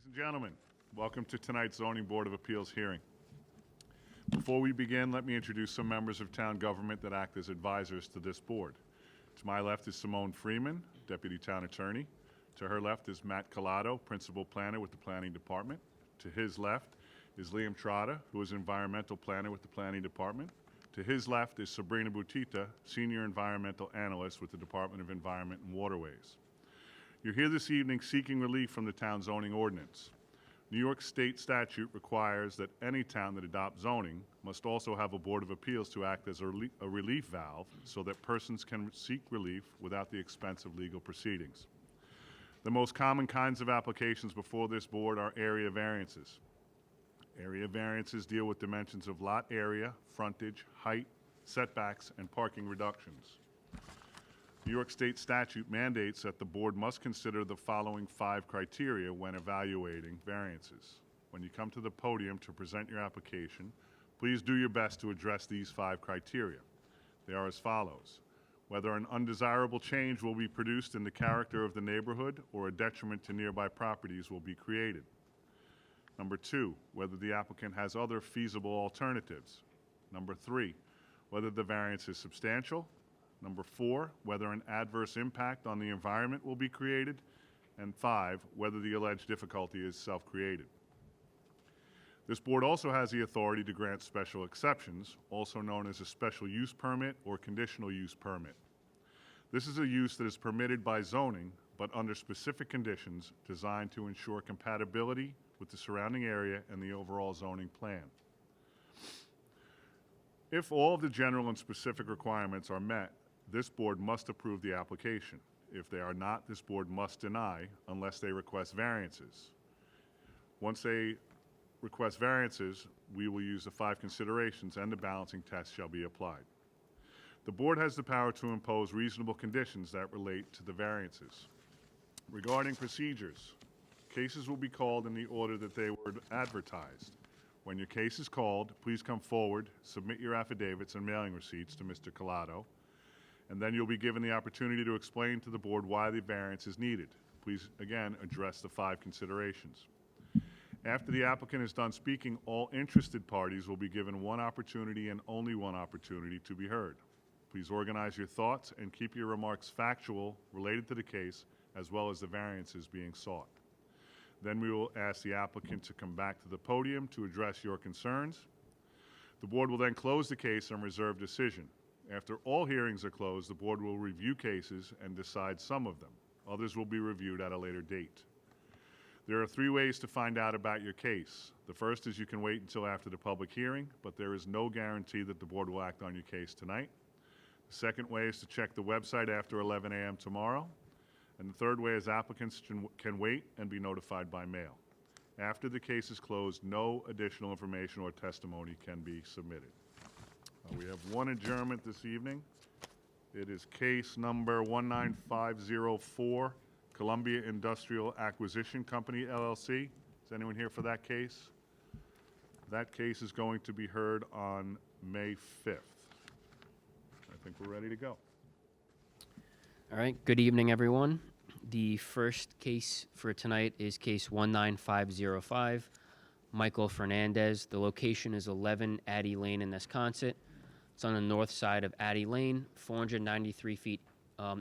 Ladies and gentlemen, welcome to tonight's Zoning Board of Appeals hearing. Before we begin, let me introduce some members of town government that act as advisors to this board. To my left is Simone Freeman, Deputy Town Attorney. To her left is Matt Collado, Principal Planner with the Planning Department. To his left is Liam Trotta, who is Environmental Planner with the Planning Department. To his left is Sabrina Butita, Senior Environmental Analyst with the Department of Environment and Waterways. You're here this evening seeking relief from the town zoning ordinance. New York State statute requires that any town that adopts zoning must also have a Board of Appeals to act as a relief valve so that persons can seek relief without the expense of legal proceedings. The most common kinds of applications before this board are area variances. Area variances deal with dimensions of lot area, frontage, height, setbacks, and parking reductions. New York State statute mandates that the board must consider the following 5 criteria when evaluating variances. When you come to the podium to present your application, please do your best to address these 5 criteria. They are as follows: whether an undesirable change will be produced in the character of the neighborhood or a detriment to nearby properties will be created. Number 2, whether the applicant has other feasible alternatives. Number 3, whether the variance is substantial. Number 4, whether an adverse impact on the environment will be created. And 5, whether the alleged difficulty is self-created. This board also has the authority to grant special exceptions, also known as a special use permit or conditional use permit. This is a use that is permitted by zoning, but under specific conditions designed to ensure compatibility with the surrounding area and the overall zoning plan. If all of the general and specific requirements are met, this board must approve the application. If they are not, this board must deny unless they request variances. Once they request variances, we will use the 5 considerations and the balancing test shall be applied. The board has the power to impose reasonable conditions that relate to the variances. Regarding procedures, cases will be called in the order that they were advertised. When your case is called, please come forward, submit your affidavits and mailing receipts to Mr. Collado, and then you'll be given the opportunity to explain to the board why the variance is needed. Please, again, address the 5 considerations. After the applicant is done speaking, all interested parties will be given one opportunity and only one opportunity to be heard. Please organize your thoughts and keep your remarks factual, related to the case, as well as the variances being sought. Then we will ask the applicant to come back to the podium to address your concerns. The board will then close the case and reserve decision. After all hearings are closed, the board will review cases and decide some of them. Others will be reviewed at a later date. There are 3 ways to find out about your case. The first is you can wait until after the public hearing, but there is no guarantee that the board will act on your case tonight. The second way is to check the website after 11 a.m. tomorrow. And the third way is applicants can wait and be notified by mail. After the case is closed, no additional information or testimony can be submitted. We have one adjournment this evening. It is case number 19504, Columbia Industrial Acquisition Company, LLC. Is anyone here for that case? That case is going to be heard on May 5th. I think we're ready to go. All right, good evening, everyone. The first case for tonight is case 19505, Michael Fernandez. The location is 11 Addy Lane in Nesconset. It's on the north side of Addy Lane, 493 feet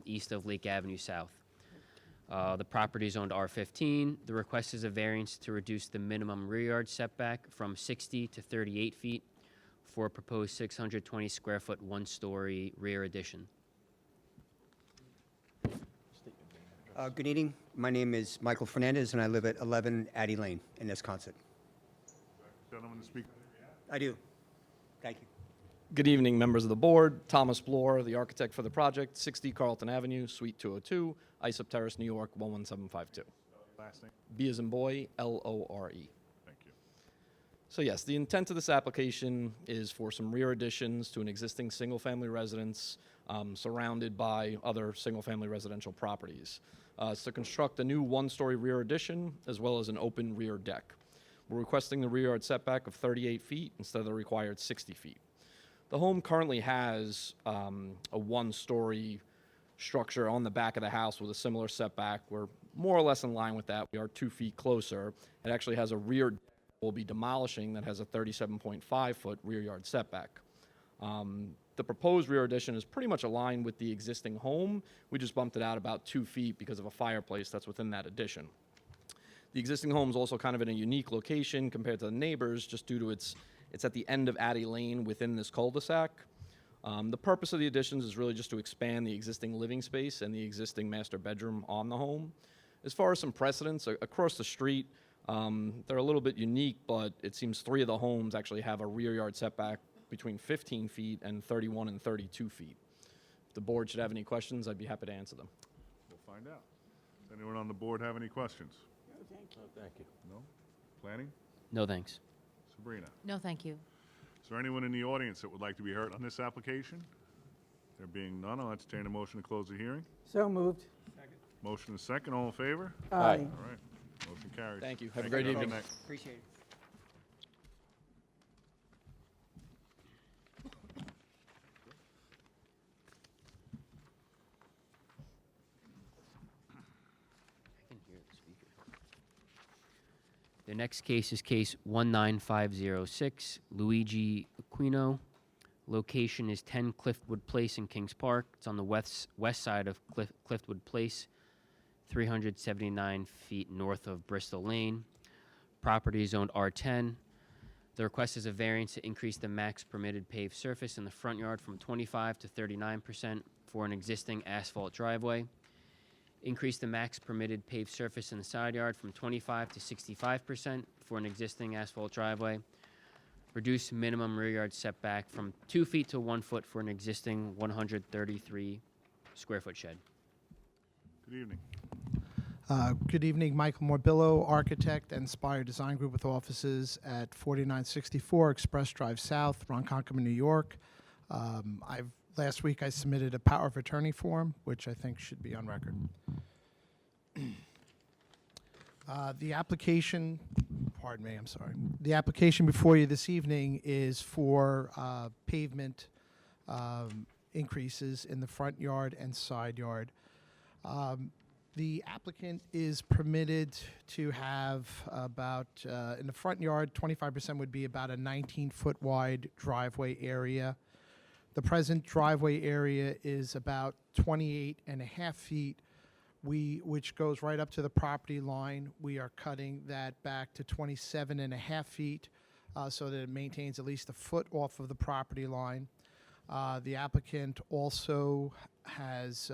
east of Lake Avenue South. The property is owned R15. The request is a variance to reduce the minimum rear yard setback from 60 to 38 feet for a proposed 620 square foot 1-story rear addition. Good evening. My name is Michael Fernandez, and I live at 11 Addy Lane in Nesconset. Gentlemen to speak. I do. Thank you. Good evening, members of the board. Thomas Bloor, the architect for the project, 60 Carlton Avenue, Suite 202, Islip Terrace, New York, 11752. Last name. B as in boy, L-O-R-E. Thank you. So yes, the intent of this application is for some rear additions to an existing single-family residence surrounded by other single-family residential properties. It's to construct a new 1-story rear addition as well as an open rear deck. We're requesting the rear yard setback of 38 feet instead of the required 60 feet. The home currently has a 1-story structure on the back of the house with a similar setback. We're more or less in line with that. We are 2 feet closer. It actually has a rear deck we'll be demolishing that has a 37.5-foot rear yard setback. The proposed rear addition is pretty much aligned with the existing home. We just bumped it out about 2 feet because of a fireplace that's within that addition. The existing home is also kind of in a unique location compared to the neighbors, just due to it's at the end of Addy Lane within this cul-de-sac. The purpose of the additions is really just to expand the existing living space and the existing master bedroom on the home. As far as some precedents, across the street, they're a little bit unique, but it seems 3 of the homes actually have a rear yard setback between 15 feet and 31 and 32 feet. If the board should have any questions, I'd be happy to answer them. We'll find out. Does anyone on the board have any questions? Thank you. No? Planning? No thanks. Sabrina? No, thank you. Is there anyone in the audience that would like to be heard on this application? There being none, I'll entertain a motion to close the hearing. So moved. Motion is second, all in favor? Aye. All right, motion carries. Thank you. Have a Thank great you. evening. Good night. Appreciate it. I can hear the speaker. The next case is case 19506, Luigi Aquino. Location is 10 Cliffwood Place in Kings Park. It's on the west side of Cliffwood Place, 379 feet north of Bristol Lane. Property is zoned R10. The request is a variance to increase the max permitted paved surface in the front yard from 25 to 39% for an existing asphalt driveway. Increase the max permitted paved surface in the side yard from 25 to 65% for an existing asphalt driveway. Reduce minimum rear yard setback from 2 feet to 1 foot for an existing 133 square foot shed. Good evening. Good evening, Michael Morbillo, architect and Spire Design Group with offices at 4964 Express Drive South, Ronkonkoma, New York. Last week I submitted a power of attorney form, which I think should be on record. The application, pardon me, I'm sorry. The application before you this evening is for pavement increases in the front yard and side yard. The applicant is permitted to have about, in the front yard, 25% would be about a 19-foot wide driveway area. The present driveway area is about 28 and a half feet, which goes right up to the property line. We are cutting that back to 27 and a half feet so that it maintains at least a foot off of the property line. The applicant also has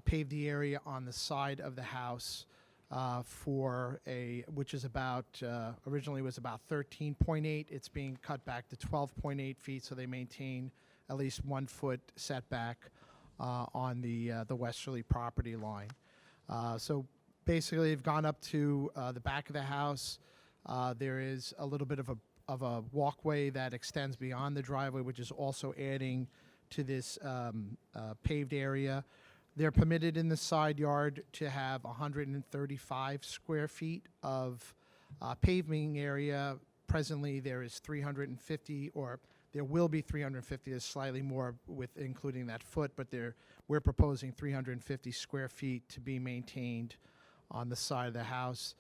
paved the area on the side of the house which is about, originally was about 13.8. It's being cut back to 12.8 feet, so they maintain at least 1 foot setback on the westerly property line. So basically, they've gone up to the back of the house. There is a little bit of a walkway that extends beyond the driveway, which is also adding to this paved area. They're permitted in the side yard to have 135 square feet of paving area. Presently, there is 350, or there will be 350. There's slightly more with including that foot, but we're proposing 350 square feet to be maintained on the side of the house.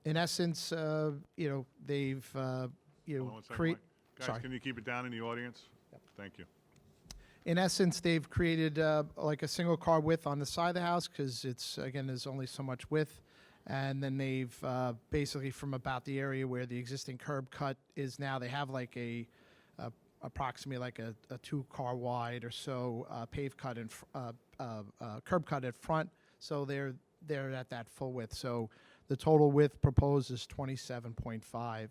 In essence, they've Hold on one second, create. Mike. Guys, Sorry. can you keep it down in the audience? Thank you. In essence, they've created like a single car width on the side of the house because it's, again, there's only so much width. And then they've basically from about the area where the existing curb cut is now, they have like approximately like a 2-car wide or so paved cut and curb cut at front. So they're at that full width. So the total width proposed is 27.5.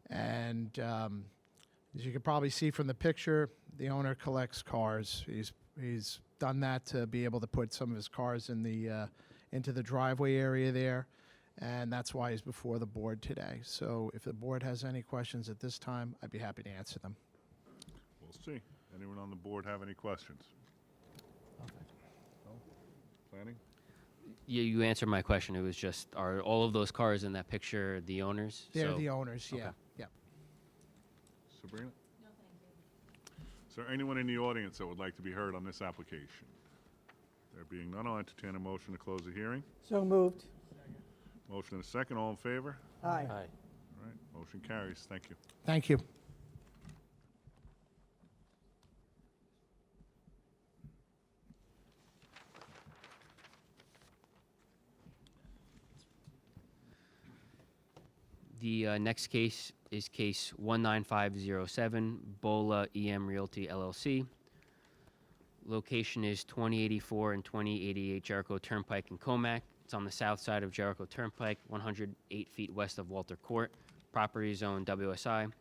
And as you can probably see from the picture, the owner collects cars. He's done that to be able to put some of his cars in into the driveway area there, and that's why he's before the board today. So if the board has any questions at this time, I'd be happy to answer them. We'll see. Anyone on the board have any questions? No? Planning? Yeah, you answered my question. It was just, are all of those cars in that picture the owners? They're So- the owners, yeah. okay. Yep. Sabrina? No, thank you. Is there anyone in the audience that would like to be heard on this application? There being none, I'll entertain a motion to close the hearing. So moved. Motion and a second, all in favor? Aye. All right, motion carries. Thank you. Thank you. The next case is case 19507, Bola EM Realty LLC. Location is 2084 and 2088 Jericho Turnpike in Comac. It's on the south side of Jericho Turnpike, 108 feet west of Walter Court. Property zone WSI.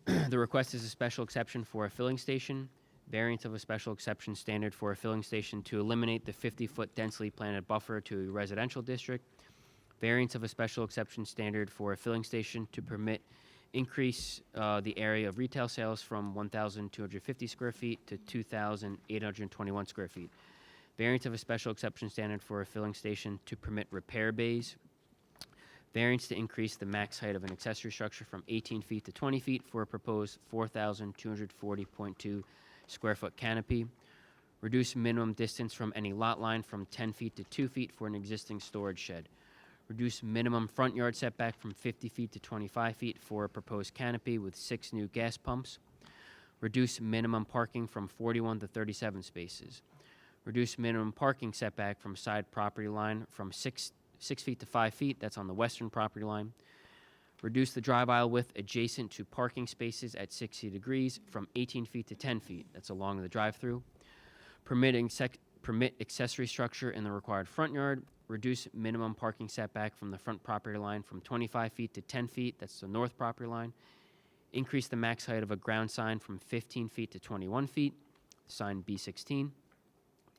The request is a special exception for a filling station. Variance of a special exception standard for a filling station to eliminate the 50-foot densely planted buffer to a residential district. Variance of a special exception standard for a filling station to permit increase the area of retail sales from 1,250 square feet to 2,821 square feet. Variance of a special exception standard for a filling station to permit repair bays. Variance to increase the max height of an accessory structure from 18 feet to 20 feet for a proposed 4,240.2 square foot canopy. Reduce minimum distance from any lot line from 10 feet to 2 feet for an existing storage shed. Reduce minimum front yard setback from 50 feet to 25 feet for a proposed canopy with 6 new gas pumps. Reduce minimum parking from 41 to 37 spaces. Reduce minimum parking setback from side property line from 6 feet to 5 feet, that's on the western property line. Reduce the drive aisle width adjacent to parking spaces at 60 degrees from 18 feet to 10 feet, that's along the drive-through. Permit accessory structure in the required front yard. Reduce minimum parking setback from the front property line from 25 feet to 10 feet, that's the north property line. Increase the max height of a ground sign from 15 feet to 21 feet, sign B16.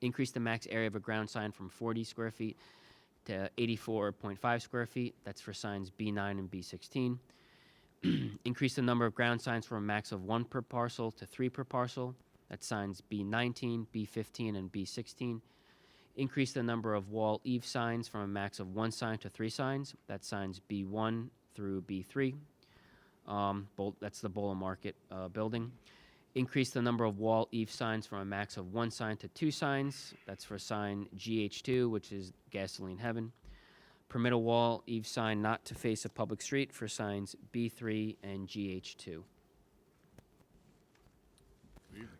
Increase the max area of a ground sign from 40 square feet to 84.5 square feet, that's for signs B9 and B16. Increase the number of ground signs from a max of 1 per parcel to 3 per parcel, that's signs B19, B15, and B16. Increase the number of wall eave signs from a max of 1 sign to 3 signs. That's signs B1 through B3. That's the Bola Market building. Increase the number of wall eave signs from a max of 1 sign to 2 signs. That's for sign GH2, which is Gasoline Heaven. Permit a wall eave sign not to face a public street for signs B3 and GH2.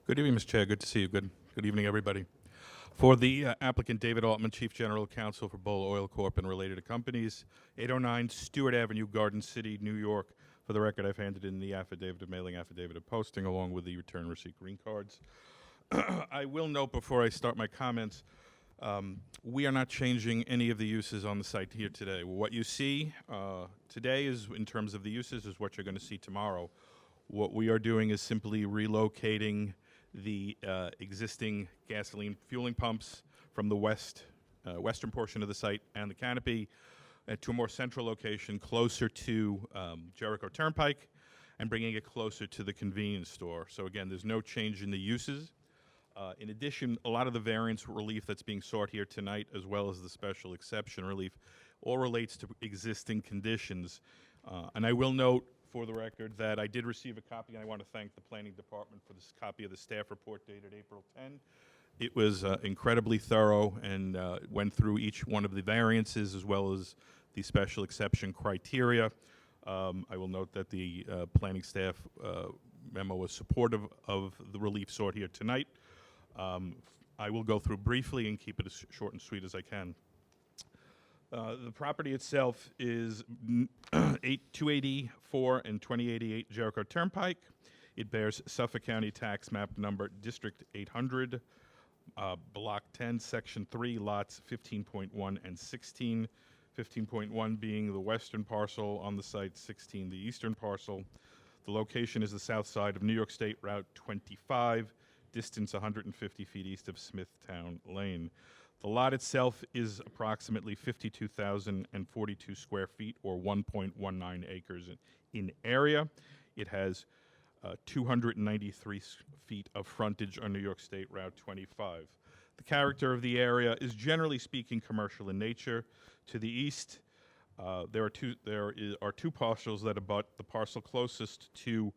Good evening, Mr. Chair. Good to see you. Good evening, everybody. For the applicant, David Altman, Chief General Counsel for Bola Oil Corp. And related companies, 809 Stewart Avenue, Garden City, New York. For the record, I've handed in the affidavit of mailing, affidavit of posting, along with the return receipt green cards. I will note before I start my comments, we are not changing any of the uses on the site here today. What you see today is, in terms of the uses, is what you're going to see tomorrow. What we are doing is simply relocating the existing gasoline fueling pumps from the western portion of the site and the canopy to a more central location closer to Jericho Turnpike and bringing it closer to the convenience store. So again, there's no change in the uses. In addition, a lot of the variance relief that's being sought here tonight, as well as the special exception relief, all relates to existing conditions. And I will note, for the record, that I did receive a copy, and I want to thank the Planning Department for this copy of the staff report dated April 10. It was incredibly thorough and went through each one of the variances as well as the special exception criteria. I will note that the planning staff memo was supportive of the relief sought here tonight. I will go through briefly and keep it as short and sweet as I can. The property itself is 284 and 2088 Jericho Turnpike. It bears Suffolk County Tax Map Number District 800, Block 10, Section 3, Lots 15.1 and 16. 15.1 being the western parcel on the site, 16 the eastern parcel. The location is the south side of New York State Route 25, distance 150 feet east of Smithtown Lane. The lot itself is approximately 52,042 square feet, or 1.19 acres in area. It has 293 feet of frontage on New York State Route 25. The character of the area is, generally speaking, commercial in nature. To the east, there are two parcels that abut. The parcel closest to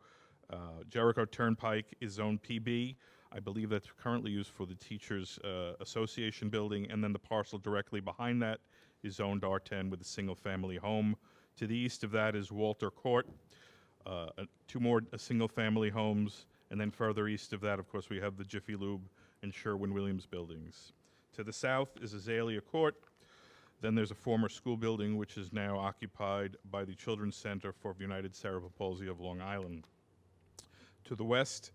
Jericho Turnpike is Zone PB. I believe that's currently used for the Teachers Association building, and then the parcel directly behind that is zoned R10 with a single-family home. To the east of that is Walter Court, two more single-family homes, and then further east of that, of course, we have the Jiffy Lube and Sherwin-Williams buildings. To the south is Azalea Court. Then there's a former school building, which is now occupied by the Children's Center for United Cerebral Palsy of Long Island. To the west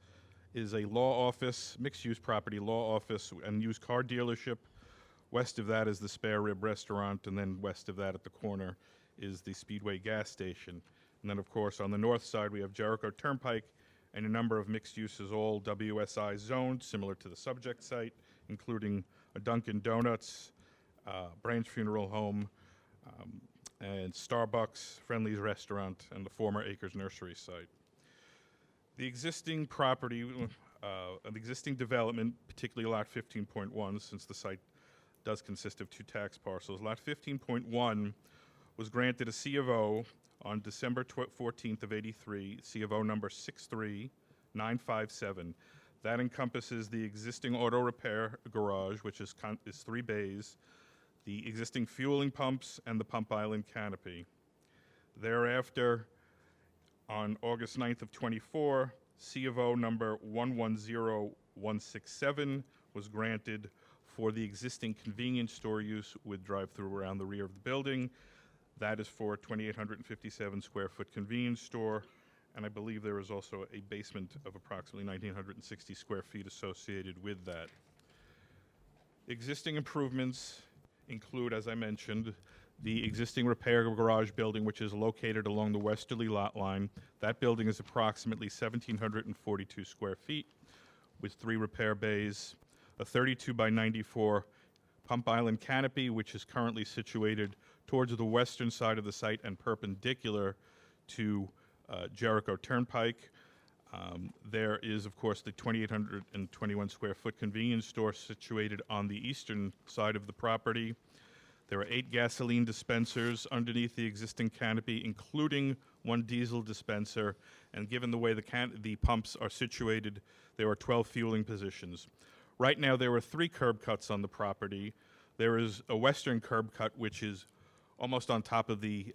is a law office, mixed-use property law office and used car dealership. West of that is the Spare Rib Restaurant, and then west of that at the corner is the Speedway gas station. And then, of course, on the north side, we have Jericho Turnpike and a number of mixed uses, all WSI zoned, similar to the subject site, including a Dunkin' Donuts, Branch Funeral Home, and Starbucks, Friendly's Restaurant, and the former Acres Nursery site. The existing property, the existing development, particularly Lot 15.1, since the site does consist of two tax parcels. Lot 15.1 was granted a C of O on December 14th of '83, C of O number 63957. That encompasses the existing auto repair garage, which is 3 bays, the existing fueling pumps, and the pump island canopy. Thereafter, on August 9th of '24, C of O number 110167 was granted for the existing convenience store use with drive-through around the rear of the building. That is for a 2,857 square foot convenience store, and I believe there is also a basement of approximately 1,960 square feet associated with that. Existing improvements include, as I mentioned, the existing repair garage building, which is located along the westerly lot line. That building is approximately 1,742 square feet with 3 repair bays, a 32 by 94 pump island canopy, which is currently situated towards the western side of the site and perpendicular to Jericho Turnpike. There is, of course, the 2,821 square foot convenience store situated on the eastern side of the property. There are 8 gasoline dispensers underneath the existing canopy, including 1 diesel dispenser. And given the way the pumps are situated, there are 12 fueling positions. Right now, there are 3 curb cuts on the property. There is a western curb cut, which is almost on top of the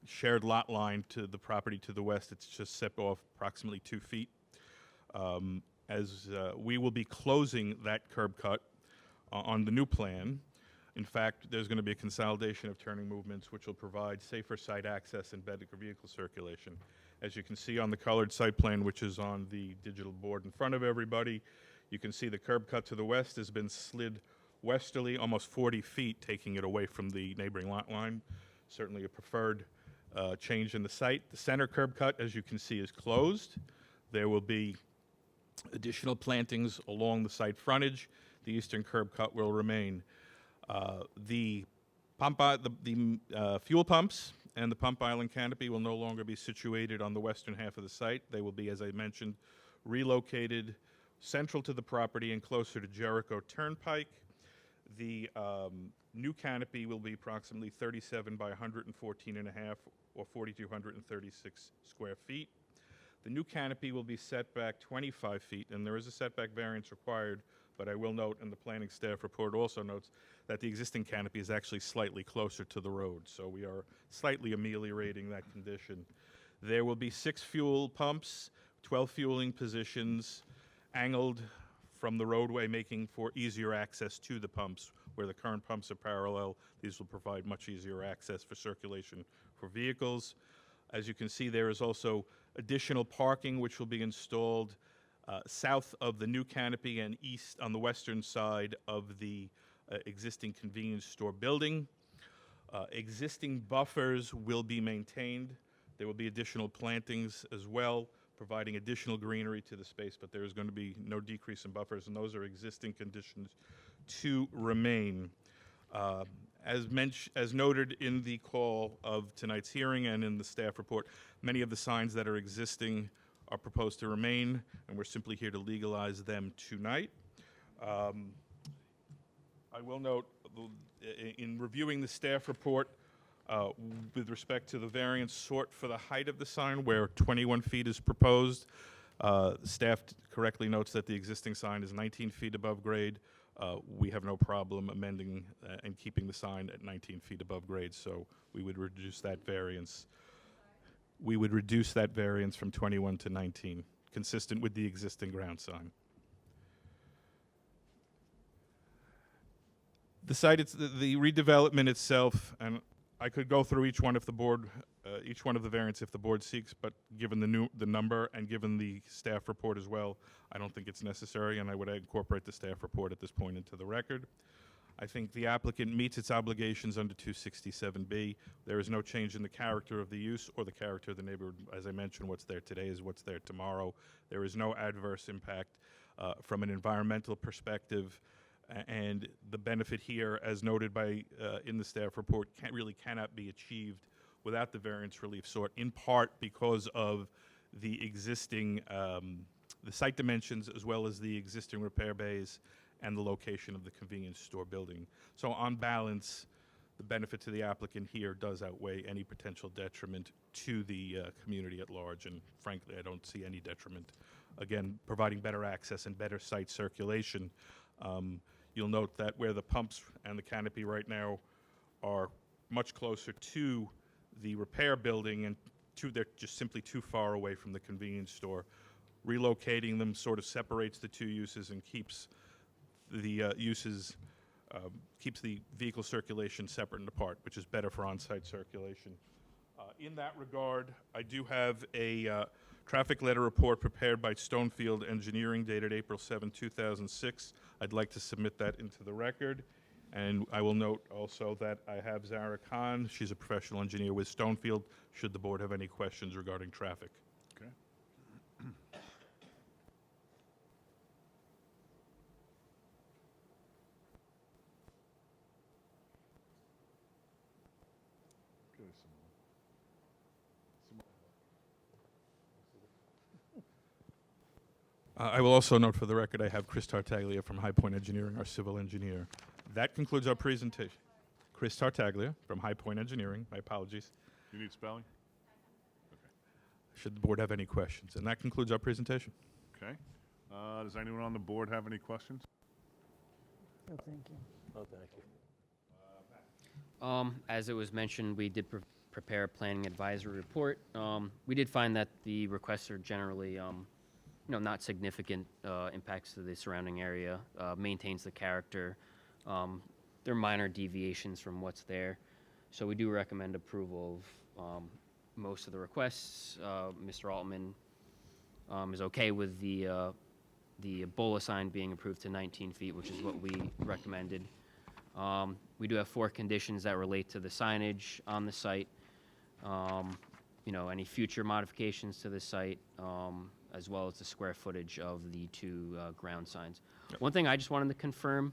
shared lot line to the property to the west. It's just set off approximately 2 feet. We will be closing that curb cut on the new plan. In fact, there's going to be a consolidation of turning movements, which will provide safer site access and better vehicle circulation. As you can see on the colored site plan, which is on the digital board in front of everybody, you can see the curb cut to the west has been slid westerly almost 40 feet, taking it away from the neighboring lot line. Certainly a preferred change in the site. The center curb cut, as you can see, is closed. There will be additional plantings along the site frontage. The eastern curb cut will remain. The fuel pumps and the pump island canopy will no longer be situated on the western half of the site. They will be, as I mentioned, relocated central to the property and closer to Jericho Turnpike. The new canopy will be approximately 37 by 114 and a half, or 4,236 square feet. The new canopy will be set back 25 feet, and there is a setback variance required, but I will note, and the planning staff report also notes, that the existing canopy is actually slightly closer to the road, so we are slightly ameliorating that condition. There will be 6 fuel pumps, 12 fueling positions, angled from the roadway, making for easier access to the pumps. Where the current pumps are parallel, these will provide much easier access for circulation for vehicles. As you can see, there is also additional parking which will be installed south of the new canopy and east on the western side of the existing convenience store building. Existing buffers will be maintained. There will be additional plantings as well, providing additional greenery to the space, but there is going to be no decrease in buffers, and those are existing conditions to remain. As noted in the call of tonight's hearing and in the staff report, many of the signs that are existing are proposed to remain, and we're simply here to legalize them tonight. I will note, in reviewing the staff report, with respect to the variance sought for the height of the sign, where 21 feet is proposed, Staff correctly notes that the existing sign is 19 feet above grade. We have no problem amending and keeping the sign at 19 feet above grade, so we would reduce that variance. We would reduce that variance from 21 to 19, consistent with the existing ground sign. The site, the redevelopment itself, and I could go through each one if the board, each one of the variants if the board seeks, but given the number and given the staff report as well, I don't think it's necessary, and I would incorporate the staff report at this point into the record. I think the applicant meets its obligations under 267B. There is no change in the character of the use or the character of the neighborhood. As I mentioned, what's there today is what's there tomorrow. There is no adverse impact from an environmental perspective. And the benefit here, as noted by in the staff report, cannot be achieved without the variance relief sought, in part because of the existing, the site dimensions as well as the existing repair bays and the location of the convenience store building. So on balance, the benefit to the applicant here does outweigh any potential detriment to the community at large, and frankly, I don't see any detriment. Again, providing better access and better site circulation. You'll note that where the pumps and the canopy right now are much closer to the repair building and they're just simply too far away from the convenience store. Relocating them sort of separates the two uses and keeps the keeps the vehicle circulation separate and apart, which is better for on-site circulation. In that regard, I do have a traffic letter report prepared by Stonefield Engineering dated April 7, 2006. I'd like to submit that into the record. And I will note also that I have Zara Khan. She's a professional engineer with Stonefield, should the board have any questions regarding traffic. Okay. Give us some I will also note for the record, I have Chris Tartaglia from High Point Engineering, our civil engineer. That concludes our presentation. Chris Tartaglia from High Point Engineering. My apologies. You need spelling? Should the board have any questions? And that concludes our presentation. Okay. Does anyone on the board have any questions? No, thank you. Oh, thank you. As it was mentioned, we did prepare a planning advisory report. We did find that the requests are generally, not significant impacts to the surrounding area, maintains the character. There are minor deviations from what's there. So we do recommend approval of most of the requests. Mr. Altman is okay with the Ebola sign being approved to 19 feet, which is what we recommended. We do have 4 conditions that relate to the signage on the site. Any future modifications to the site, as well as the square footage of the 2 ground signs. Yep. One thing I just wanted to confirm,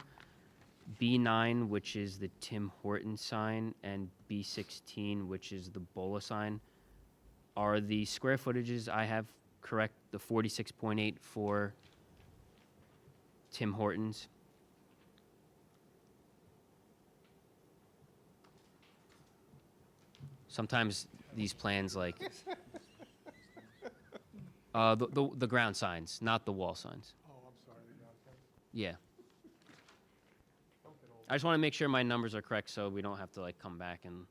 B9, which is the Tim Horton sign, and B16, which is the Bola sign, are the square footages I have correct, the 46.8 for Tim Hortons? Sometimes these plans, like, the ground signs, not the wall signs. Oh, I'm sorry. Yeah. I just want to make sure my numbers are correct so we don't have to, come back and...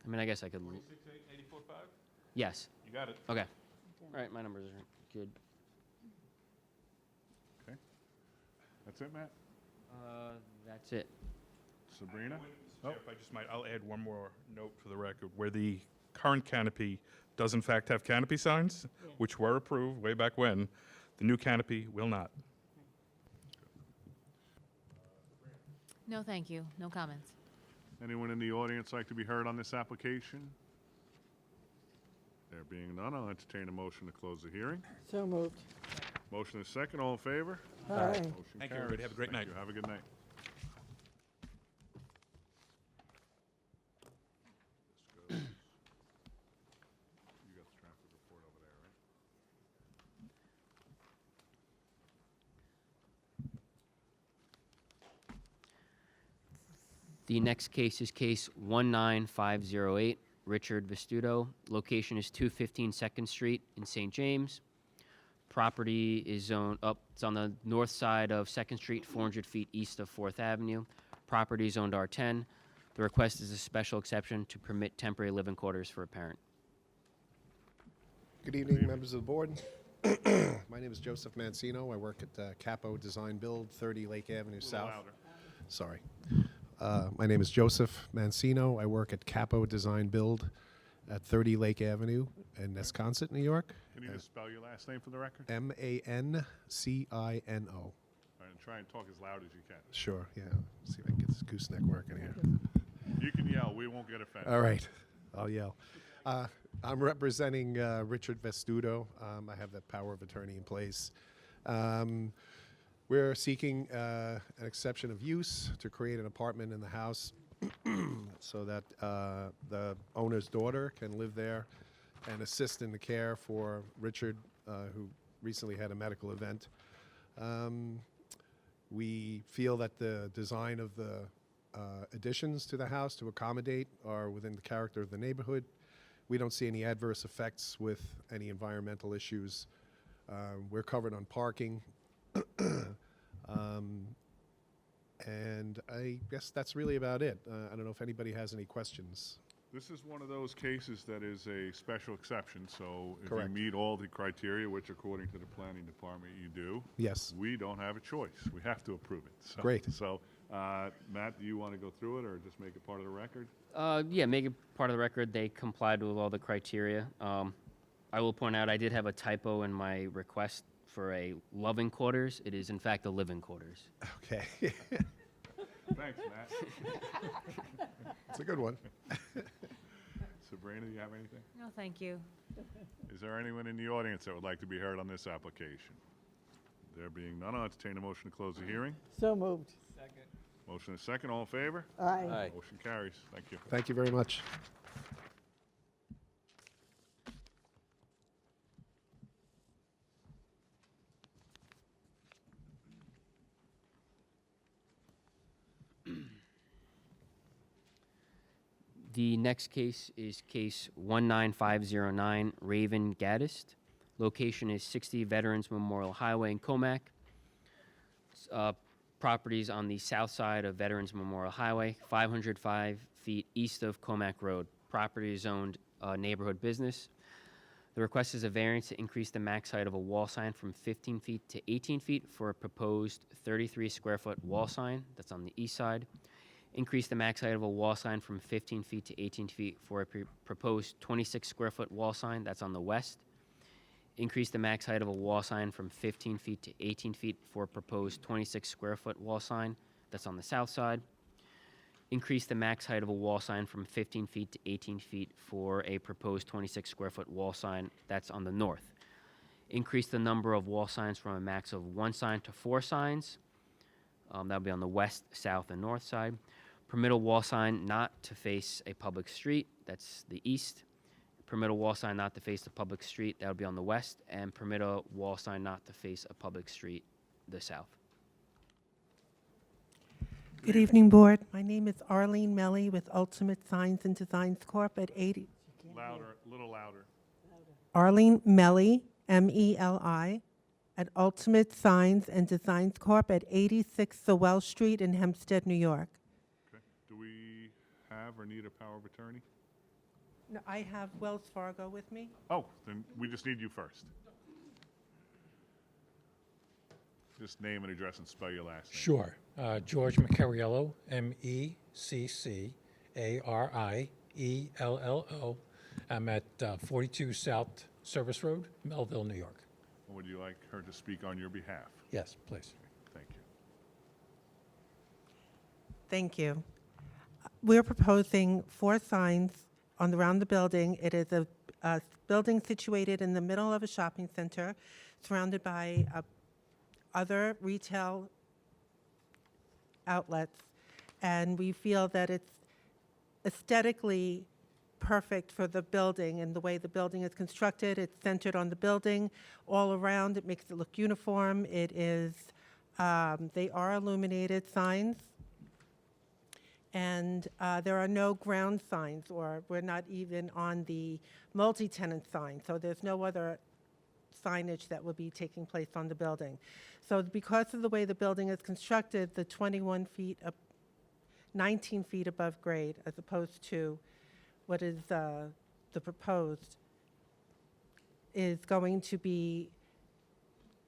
I mean, I guess I could... 46.8, 84.5? Yes. You got it. Okay. All right, my numbers are good. Okay. That's it, Matt? That's it. Sabrina? Mr. Chair, if I just might, I'll add one more note for the record. Where the current canopy does in fact have canopy signs, which were approved way back when, the new canopy will not. No, thank you. No comments. Anyone in the audience like to be heard on this application? There being none, I'll entertain a motion to close the hearing. So moved. Motion is second. All in favor? Aye. Motion Thank you, carries. everybody. Have a great Thank night. you. Have a good night. This goes- You got the traffic report over there, right? The next case is case 19508, Richard Vestudo. Location is 215 2nd Street in St. James. Property is zoned up, it's on the north side of 2nd Street, 400 feet east of 4th Avenue. Property is zoned R10. The request is a special exception to permit temporary living quarters for a parent. Good evening, members of the board. My name is Joseph Mancino. I work at Capo Design Build, 30 Lake Avenue South. louder. Sorry. My name is Joseph Mancino. I work at Capo Design Build at 30 Lake Avenue in Nesconset, New York. Can you just spell your last name for the record? Mancino. All right, and try and talk as loud as you can. Sure, yeah. See if I can get this gooseneck working here. You can yell, we won't get offended. All right, I'll yell. I'm representing Richard Vestudo. I have that power of attorney in place. We're seeking an exception of use to create an apartment in the house so that the owner's daughter can live there and assist in the care for Richard, who recently had a medical event. We feel that the design of the additions to the house to accommodate are within the character of the neighborhood. We don't see any adverse effects with any environmental issues. We're covered on parking. And I guess that's really about it. I don't know if anybody has any questions. This is one of those cases that is a special exception, so if you Correct. meet all the criteria, which according to the planning department you do, Yes. we don't have a choice. We have to approve it. So, Great. So, Matt, do you want to go through it or just make it part of the record? Yeah, make it part of the record. They complied with all the criteria. I will point out I did have a typo in my request for a loving quarters. It is in fact a living quarters. Okay. Thanks, Matt. It's a good one. Sabrina, do you have anything? No, thank you. Is there anyone in the audience that would like to be heard on this application? There being none, I'll entertain a motion to close the hearing. So moved. Motion is second, all in favor? Aye. Motion carries. Thank you. Thank you very much. The next case is case 19509, Raven Gaddist. Location is 60 Veterans Memorial Highway in Comac. Properties on the south side of Veterans Memorial Highway, 505 feet east of Comac Road. Property is owned neighborhood business. The request is a variance to increase the max height of a wall sign from 15 feet to 18 feet for a proposed 33 square foot wall sign that's on the east side. Increase the max height of a wall sign from 15 feet to 18 feet for a proposed 26 square foot wall sign that's on the west. Increase the max height of a wall sign from 15 feet to 18 feet for a proposed 26 square foot wall sign that's on the south side. Increase the max height of a wall sign from 15 feet to 18 feet for a proposed 26 square foot wall sign that's on the north. Increase the number of wall signs from a max of 1 sign to 4 signs. That'll be on the west, south, and north side. Permit a wall sign not to face a public street, that's the east. Permit a wall sign not to face a public street, that'll be on the west. And permit a wall sign not to face a public street, the south. Good evening, Board. My name is Arlene Melly with Ultimate Signs and Designs Corp. at 80. Louder, a little louder. Arlene Melly, M-E-L-I, at Ultimate Signs and Designs Corp. at 86 Sewell Street in Hempstead, New York. Okay. Do we have or need a power of attorney? No, I have Wells Fargo with me. Oh, then we just need you first. Just name and address and spell your last name. Sure. George Macariello, Meccariello. I'm at 42 South Service Road, Melville, New York. Would you like her to speak on your behalf? Yes, please. Thank you. Thank you. We're proposing 4 signs around the building. It is a building situated in the middle of a shopping center, surrounded by other retail outlets, and we feel that it's aesthetically perfect for the building and the way the building is constructed. It's centered on the building all around. It makes it look uniform. It is, they are illuminated signs. And there are no ground signs, or we're not even on the multi-tenant sign, so there's no other signage that will be taking place on the building. So because of the way the building is constructed, the 21 feet, 19 feet above grade, as opposed to what is the proposed, is going to be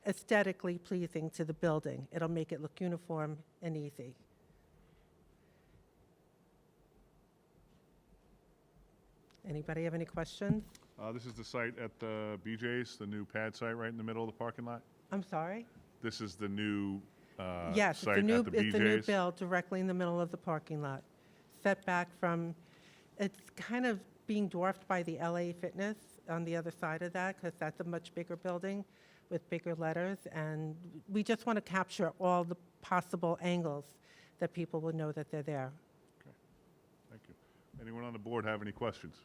aesthetically pleasing to the building. It'll make it look uniform and easy. Anybody have any questions? This is the site at the BJ's, the new pad site right in the middle of the parking lot? I'm sorry? This is the new Yes, site at the it's a new BJ's? build directly in the middle of the parking lot. Set back from, it's kind of being dwarfed by the LA Fitness on the other side of that, because that's a much bigger building with bigger letters, and we just want to capture all the possible angles that people will know that they're there. Thank you. Anyone on the board have any questions?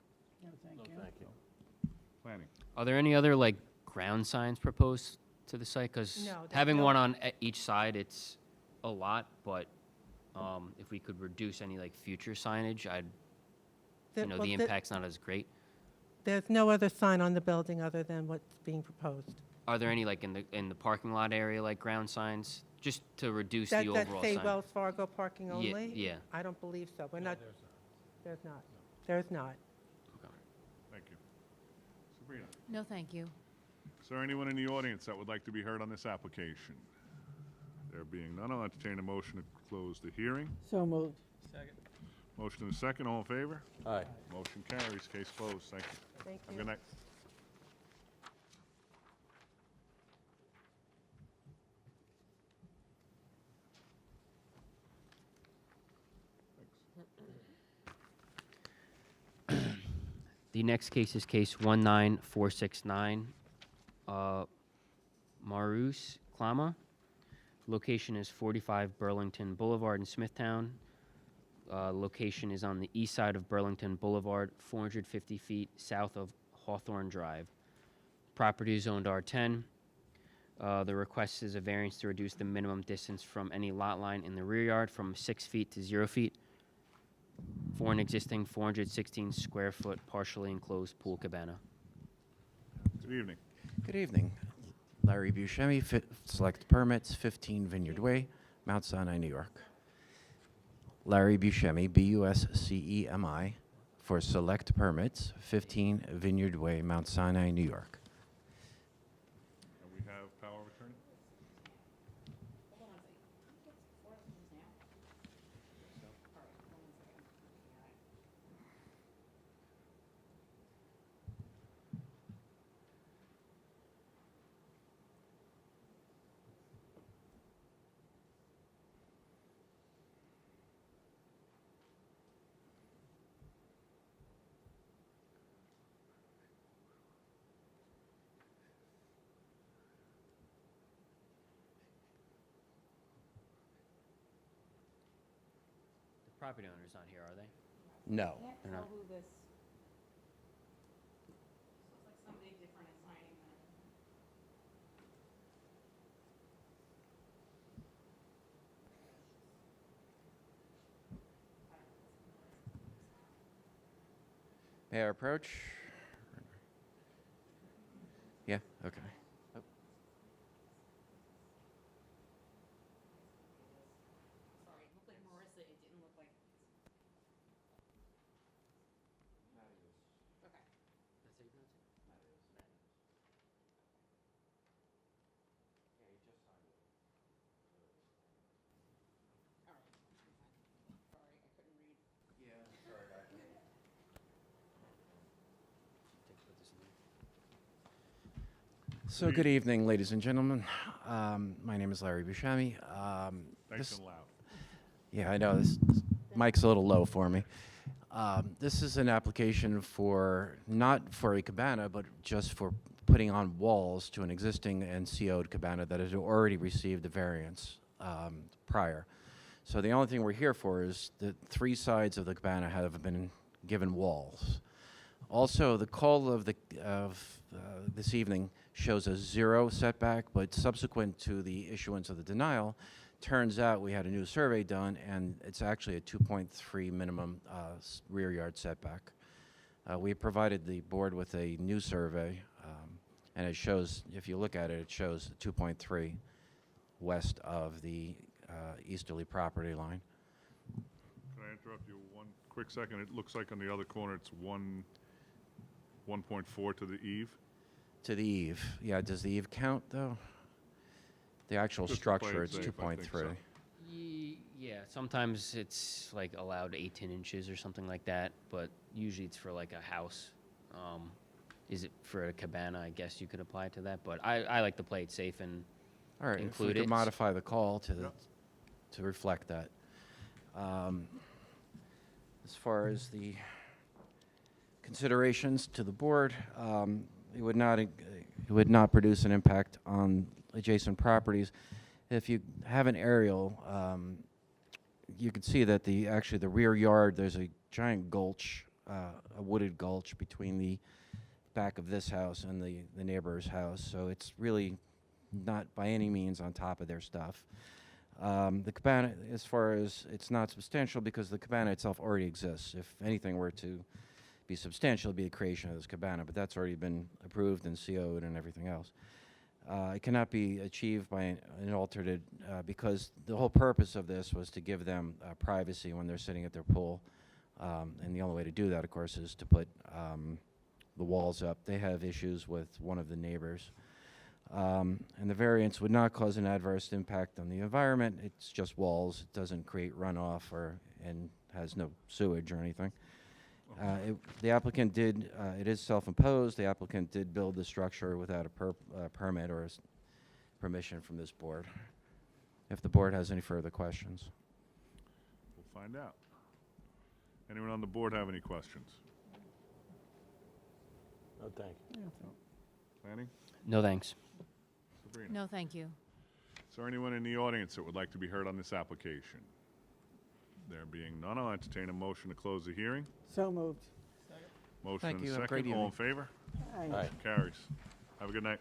Planning. Are there any other like ground signs proposed to the site? Because No, there's having no- one on each side, it's a lot, but if we could reduce any like future signage, There- the well, impact's not as great. There's no other sign on the building other than what's being proposed. Are there any like in the parking lot area, like ground signs, just to reduce That the overall say sign? Wells Fargo parking only? yeah. I don't believe so. We're not, there's not. There's not. Thank you. Sabrina, No, thank you. is there anyone in the audience that would like to be heard on this application? There being none, I'll entertain a motion to close the hearing. So moved. Motion and a second, all in favor? Aye. Motion carries, case closed, thank you. Thank Have a you. good night. The next case is case 19469, Marus Klama. Location is 45 Burlington Boulevard in Smithtown. Location is on the east side of Burlington Boulevard, 450 feet south of Hawthorne Drive. Property is owned R10. The request is a variance to reduce the minimum distance from any lot line in the rear yard from 6 feet to 0 feet for an existing 416 square foot partially enclosed pool cabana. Good evening. Good evening. Larry Buscemi, Select Permits, 15 Vineyard Way, Mount Sinai, New York. Larry Buscemi, Buscemi, for Select Permits, 15 Vineyard Way, Mount Sinai, New York. And we have power of attorney? The property owner's not here, are they? No. They're not. May I approach? Yeah, okay. Oh. So good evening, ladies and gentlemen. My name is Larry Buscemi. Nice and loud. Yeah, I know, this mic's a little low for me. This is an application for, not for a cabana, but just for putting on walls to an existing NCO'd cabana that has already received the variance prior. So the only thing we're here for is the 3 sides of the cabana have been given walls. Also, the call of this evening shows a 0 setback, but subsequent to the issuance of the denial, turns out we had a new survey done, and it's actually a 2.3 minimum rear yard setback. We provided the board with a new survey, and it shows, if you look at it, it shows 2.3 west of the easterly property line. Can I interrupt you one quick second? It looks like on the other corner, it's 1.4 to the eve. To the eave. Yeah, does the eave count, though? The actual Just to play structure, it it's safe, I think 2.3. so. Yeah, sometimes it's like allowed 18 inches or something like that, but usually it's for like a house. Is it for a cabana? I guess you could apply it to that, but I like to play it safe and All right, if we include could it. modify the call to, Yep. to reflect that. As far as the considerations to the board, it would not produce an impact on adjacent properties. If you have an aerial, you can see that actually the rear yard, there's a giant gulch, a wooded gulch between the back of this house and the neighbor's house. So it's really not by any means on top of their stuff. The cabana, as far as it's not substantial because the cabana itself already exists. If anything were to be substantial, it'd be the creation of this cabana, but that's already been approved and CO'd and everything else. It cannot be achieved by an alternate because the whole purpose of this was to give them privacy when they're sitting at their pool. And the only way to do that, of course, is to put the walls up. They have issues with one of the neighbors. And the variance would not cause an adverse impact on the environment. It's just walls. It doesn't create runoff and has no sewage or anything. The applicant did, it is self-imposed. The applicant did build the structure without a permit or permission from this board. If the board has any further questions. We'll find out. Anyone on the board have any questions? No, thank you. Planning? no thanks. Sabrina? No, thank you. Is there anyone in the audience that would like to be heard on this application? There being none, I'll entertain a motion to close the hearing. So moved. Motion Thank and you. a Have a great second. All in evening. favor? Aye. Carries. Have a good night.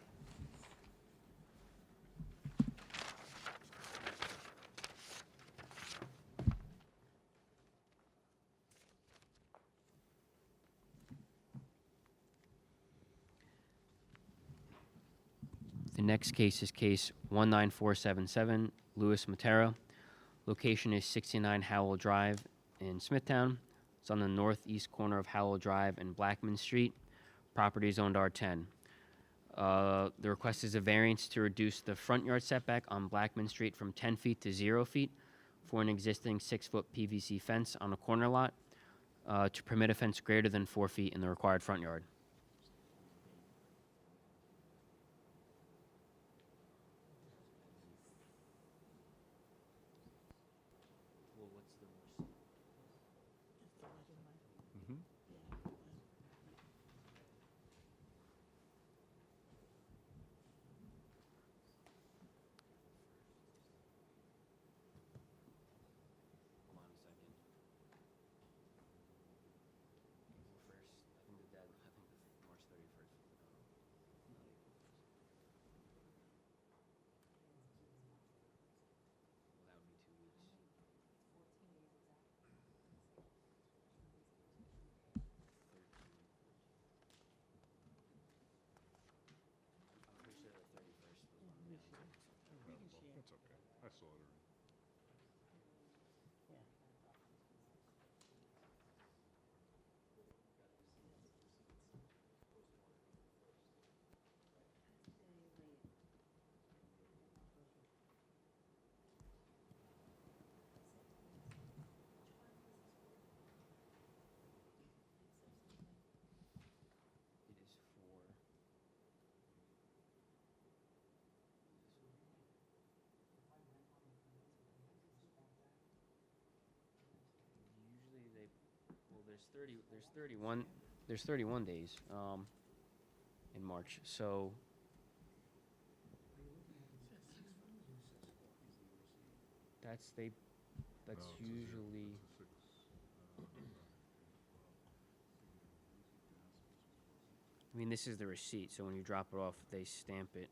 The next case is case 19477, Louis Matera. Location is 69 Howell Drive in Smithtown. It's on the northeast corner of Howell Drive and Blackman Street. Property is owned R10. The request is a variance to reduce the front yard setback on Blackman Street from 10 feet to 0 feet for an existing 6-foot PVC fence on a corner lot to permit a fence greater than 4 feet in the required front yard. That's okay. I saw it already. There's 31 days in March. So that's No, it's a zero. usually It's a 6. I mean, this is the receipt, so when you drop it off, they stamp it.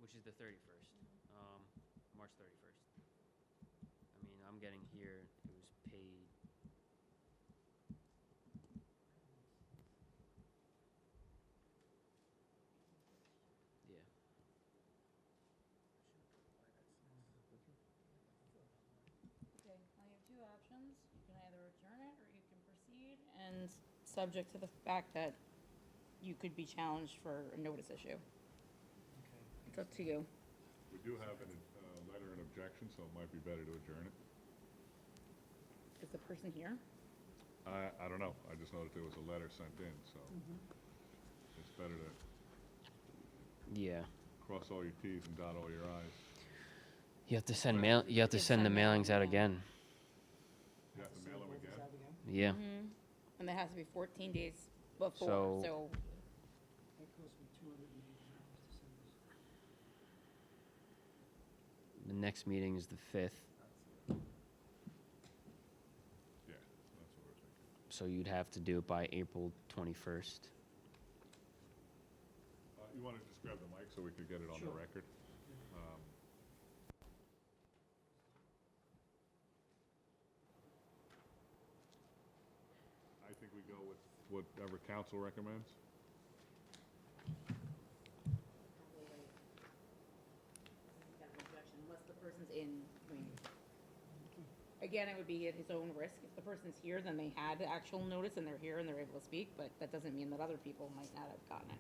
Which is the 31st, March 31st. I mean, I'm getting here, it was paid. Yeah. Okay, now you have two options. You can either adjourn it or you can proceed, and subject to the fact that you could be challenged for a notice issue. It's up to you. We do have a letter and objection, so it might be better to adjourn it. Is the person here? I don't know. I just know that there was a letter sent in, so it's better to Yeah. cross all your Ts and dot all your Is. You have to send mail, you have to send the mailings out again. You have to mail them again? Yeah. And that has to be 14 days before, So- so The next meeting is the 5th, Yeah, that's what we're thinking. so you'd have to do it by April 21st. You want to just grab the mic so we could get it on the record? I think we go with whatever council recommends. unless the person's in, I mean, again, it would be at his own risk. If the person's here, then they had actual notice and they're here and they're able to speak, but that doesn't mean that other people might not have gotten it.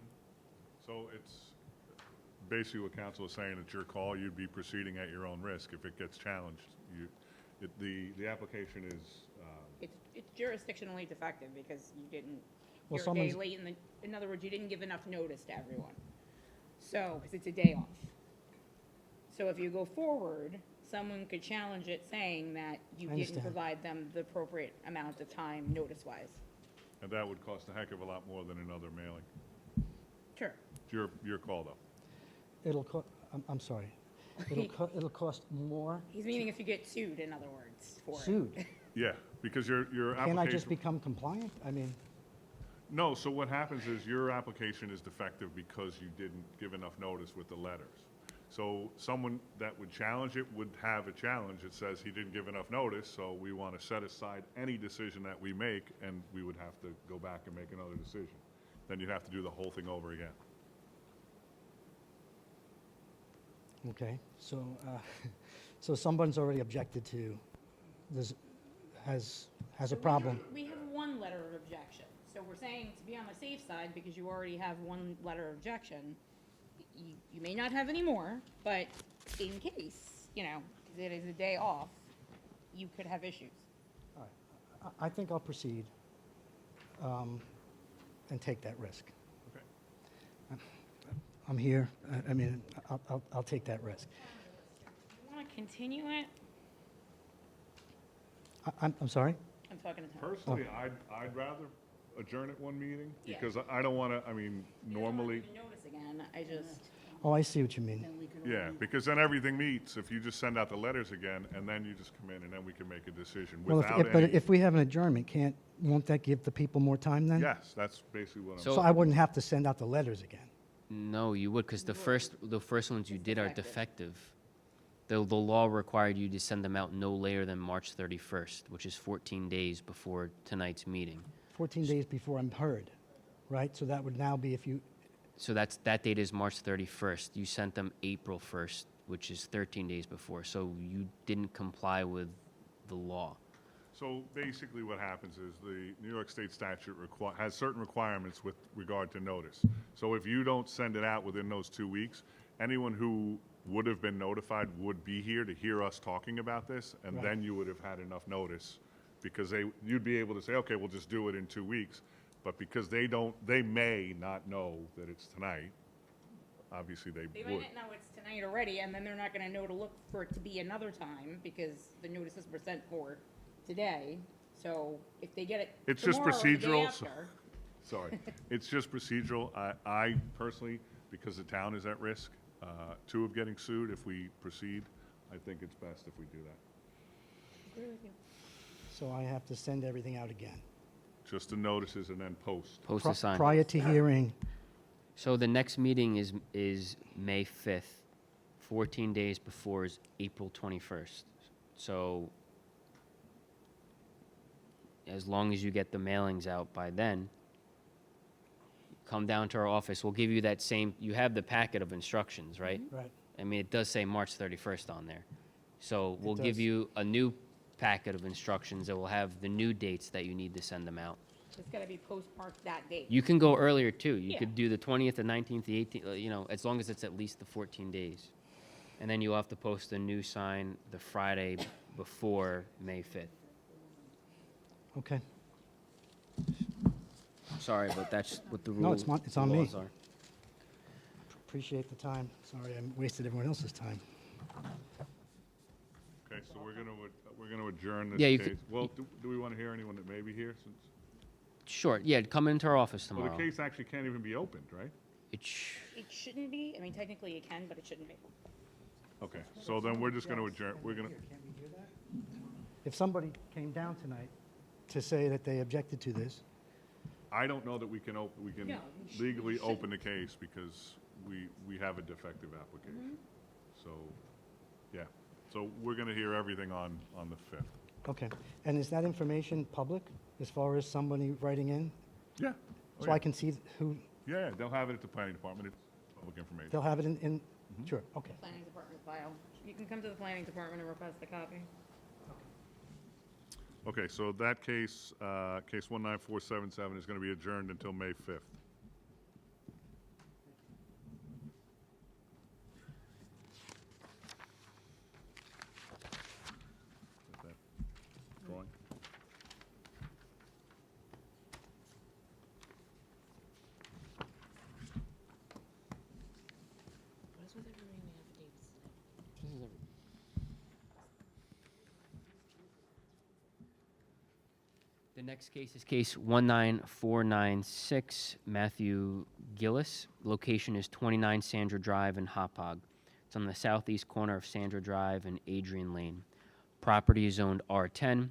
So it's basically what council is saying, it's your call, you'd be proceeding at your own risk. If it gets challenged, the application is, It's jurisdictionally defective because you didn't, Well, you're a day someone's- late in other words, you didn't give enough notice to everyone. So, because it's a day off. So if you go forward, someone could challenge it saying that you I didn't understand. provide them the appropriate amount of time notice-wise. and that would cost a heck of a lot more than another mailing. Sure. It's your call, though. It'll I'm sorry. It'll cost more. He's meaning if you get sued, in other words, for it. Sued. Yeah, because your Can't I just application, become compliant? I mean, no, so what happens is your application is defective because you didn't give enough notice with the letters. So someone that would challenge it would have a challenge that says he didn't give enough notice, so we want to set aside any decision that we make, and we would have to go back and make another decision. Then you'd have to do the whole thing over again. okay, so, so someone's already objected to, this, has So a problem. We have one letter of objection. So we're saying to be on the safe side, because you already have one letter of objection, you may not have any more, but in case, you know, 'cause it is a day off, you could have issues. All right. I think I'll proceed and take that risk. Okay. I'm here. I mean, I'll take that risk. You want to continue it? I'm sorry? I'm talking to Tom. Personally, I'd rather adjourn at one meeting, Yeah. because I don't want to, I mean, You don't wanna normally, give a notice again, I just, Oh, I see what you mean. yeah, because then everything meets. If you just send out the letters again, and then you just come in, and then we can make a decision Well, without but any. if we have an adjournment, won't that give the people more time then? Yes, that's basically what I'm So- So I wouldn't have to send out the letters again. No, you would, because the first ones you did are defective. The law required you to send them out no later than March 31st, which is 14 days before tonight's meeting. 14 days before I'm heard, right? So that would now be if you, So that date is March 31st. You sent them April 1st, which is 13 days before. So you didn't comply with the law. So basically what happens is the New York State statute has certain requirements with regard to notice. So if you don't send it out within those 2 weeks, anyone who would have been notified would be here to hear us talking about this, and then you would have had enough notice, because you'd be able to say, okay, we'll just do it in 2 weeks. But because they may not know that it's tonight, obviously they they would. might not know it's tonight already, and then they're not gonna know to look for it to be another time, because the notices were sent for today. So if they get it It's just tomorrow or the day procedural, so- after, Sorry. It's just procedural. I personally, because the town is at risk, too, of getting sued if we proceed, I think it's best if we do that. Agree with you. So I have to send everything out again. Just the notices and then post. Post a sign. Prior to hearing, So the next meeting is May 5th. 14 days before is April 21st. So as long as you get the mailings out by then, come down to our office. We'll give you that same, you have the packet of instructions, right? right, I mean, it does say March 31st on there. So we'll give does. you a new packet of instructions that will have the new dates that you need to send them out. It's gotta be postmarked that date. You can go earlier too. You Yeah. could do the 20th, the 19th, the 18th, you know, as long as it's at least the 14 days. And then you'll have to post a new sign the Friday before May 5th. okay. Sorry, but that's what the No, rules, it's the on me. laws are. Appreciate the time. Sorry I wasted everyone else's time. Okay, so we're gonna adjourn Yeah, you this could- case. Well, do we want to hear anyone that may be here since? Sure, yeah, come into our office Well, tomorrow. the case actually can't even be opened, right? It shouldn't be, I mean, technically it can, but it shouldn't be. Okay, so then we're just gonna adjourn, we're gonna, If somebody came down tonight to say that they objected to this, I don't know that we can No, you legally shouldn't. open the case because we have a defective application. So, yeah, so we're gonna hear everything on the 5th. okay. And is that information public as far as somebody writing in? Yeah. Oh, So yeah. I can see who, Yeah, they'll have it at the planning department, it's public information. they'll have it in, sure, okay. Planning department file. You can come to the planning department and request a copy. Okay, so that case, case 19477 is gonna be adjourned until May 5th. Is that drawing? The next case is case 19496, Matthew Gillis. Location is 29 Sandra Drive in Hopog. It's on the southeast corner of Sandra Drive and Adrian Lane. Property is zoned R10.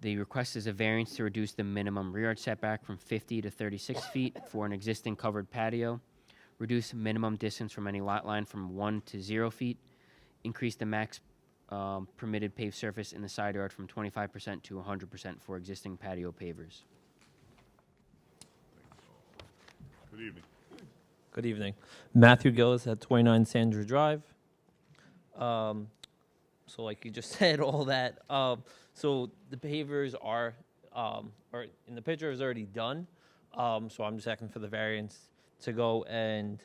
The request is a variance to reduce the minimum rear yard setback from 50 to 36 feet for an existing covered patio, reduce minimum distance from any lot line from 1 to 0 feet, increase the max permitted paved surface in the side yard from 25% to 100% for existing patio pavers. Good evening. Good evening. Matthew Gillis at 29 Sandra Drive. So like you just said, all that. So the pavers are in the picture is already done. So I'm just asking for the variance to go and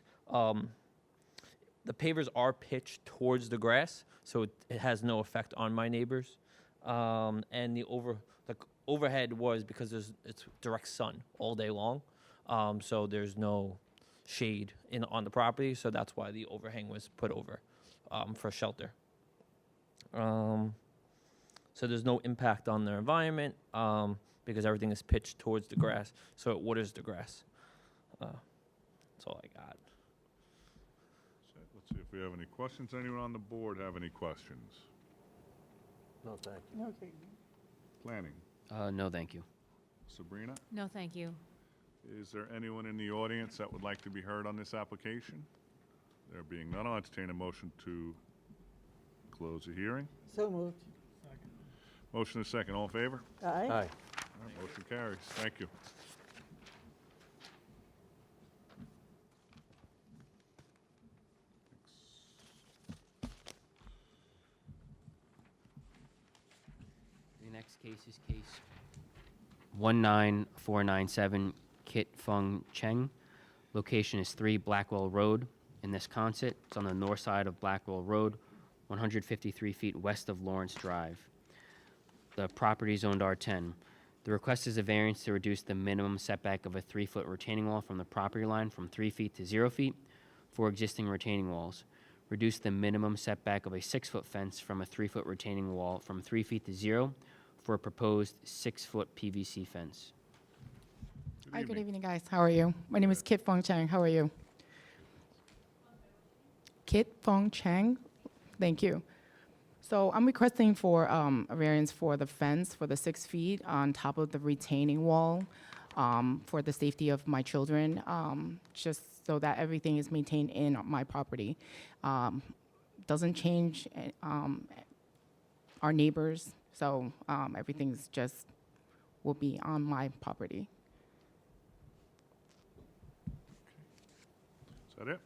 the pavers are pitched towards the grass, so it has no effect on my neighbors. And the overhead was because it's direct sun all day long, so there's no shade on the property, so that's why the overhang was put over for shelter. So there's no impact on the environment because everything is pitched towards the grass, so it waters the grass. That's all I got. So let's see if we have any questions. Anyone on the board have any questions? No, thank you. Planning. No, thank you. Sabrina? No, thank you. Is there anyone in the audience that would like to be heard on this application? There being none, I'll entertain a motion to close the hearing. So moved. Motion is second. All in favor? Aye. Aye. All right, motion carries. Thank you. The next case is case 19497, Kit Fung Cheng. Location is 3 Blackwell Road in Wisconsin. It's on the north side of Blackwell Road, 153 feet west of Lawrence Drive. The property is owned R10. The request is a variance to reduce the minimum setback of a 3-foot retaining wall from the property line from 3 feet to 0 feet for existing retaining walls. Reduce the minimum setback of a 6-foot fence from a 3-foot retaining wall from 3 feet to 0 for a proposed 6-foot PVC fence. Hi, good evening, guys. How are you? My name is Kit Fong Chang. How are you? Kit Fong Chang. Thank you. So I'm requesting for a variance for the fence for the 6 feet on top of the retaining wall for the safety of my children, just so that everything is maintained in my property. Doesn't change our neighbors, so everything's just will be on my property. Is that it?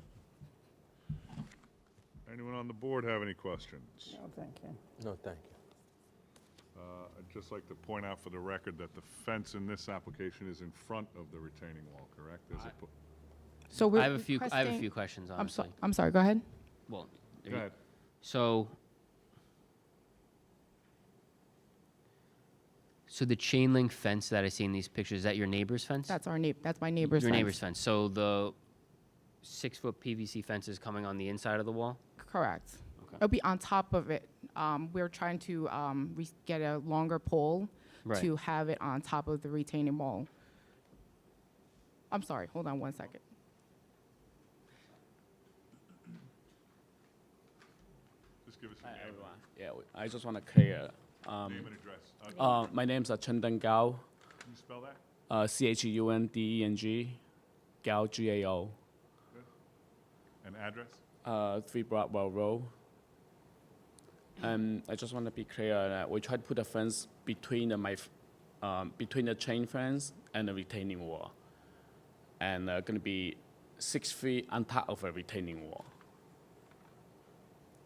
Anyone on the board have any questions? No, thank you. No, thank you. I'd just like to point out for the record that the fence in this application is in front of the retaining wall, correct? So we're I have a few requesting- questions, I'm, honestly. I'm sorry, go ahead. Well, Go ahead. So the chain link fence that I see in these pictures, is that your neighbor's fence? That's that's my neighbor's Your fence. neighbor's fence. So the 6-foot PVC fence is coming on the inside of the wall? Correct. Okay. It'll be on top of it. We're trying to get a longer pole Right. to have it on top of the retaining wall. I'm sorry, hold on one second. Just give us Hi, your name. everyone. Yeah, I just want to clear. Name and address. My name is Chen Deng Gao, Can you spell that? CHUNDENG, Gao, GAO, And address? 3 Broadwell Road. I just want to be clear that we try to put a fence between between the chain fence and the retaining wall, and going to be 6 feet on top of a retaining wall.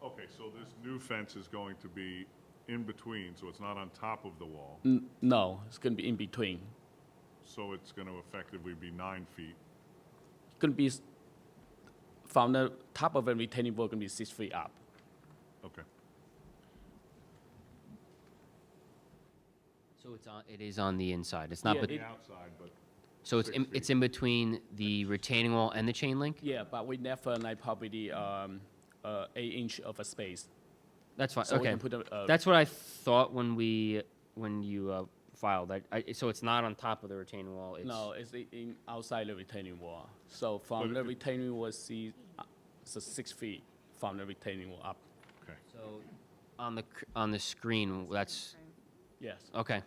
Okay, so this new fence is going to be in between, so it's not on top of the wall. No, it's going to be in between. So it's going to effectively be 9 feet. It's going to be from the top of a retaining wall, going to be 6 feet up. Okay. So it is on the inside. It's not. Yeah, bet- The outside, but so it's 6 in, feet. it's in between the retaining wall and the chain link. Yeah, but we never probably 8 inch of a space. That's fine. So we Okay. can put a- That's what I thought when you filed. So it's not on top of the retaining wall. It's, No, it's in outside the retaining wall. So from But the it- retaining wall, so 6 feet from the retaining wall up. Okay. So on the screen, that's Yes. okay.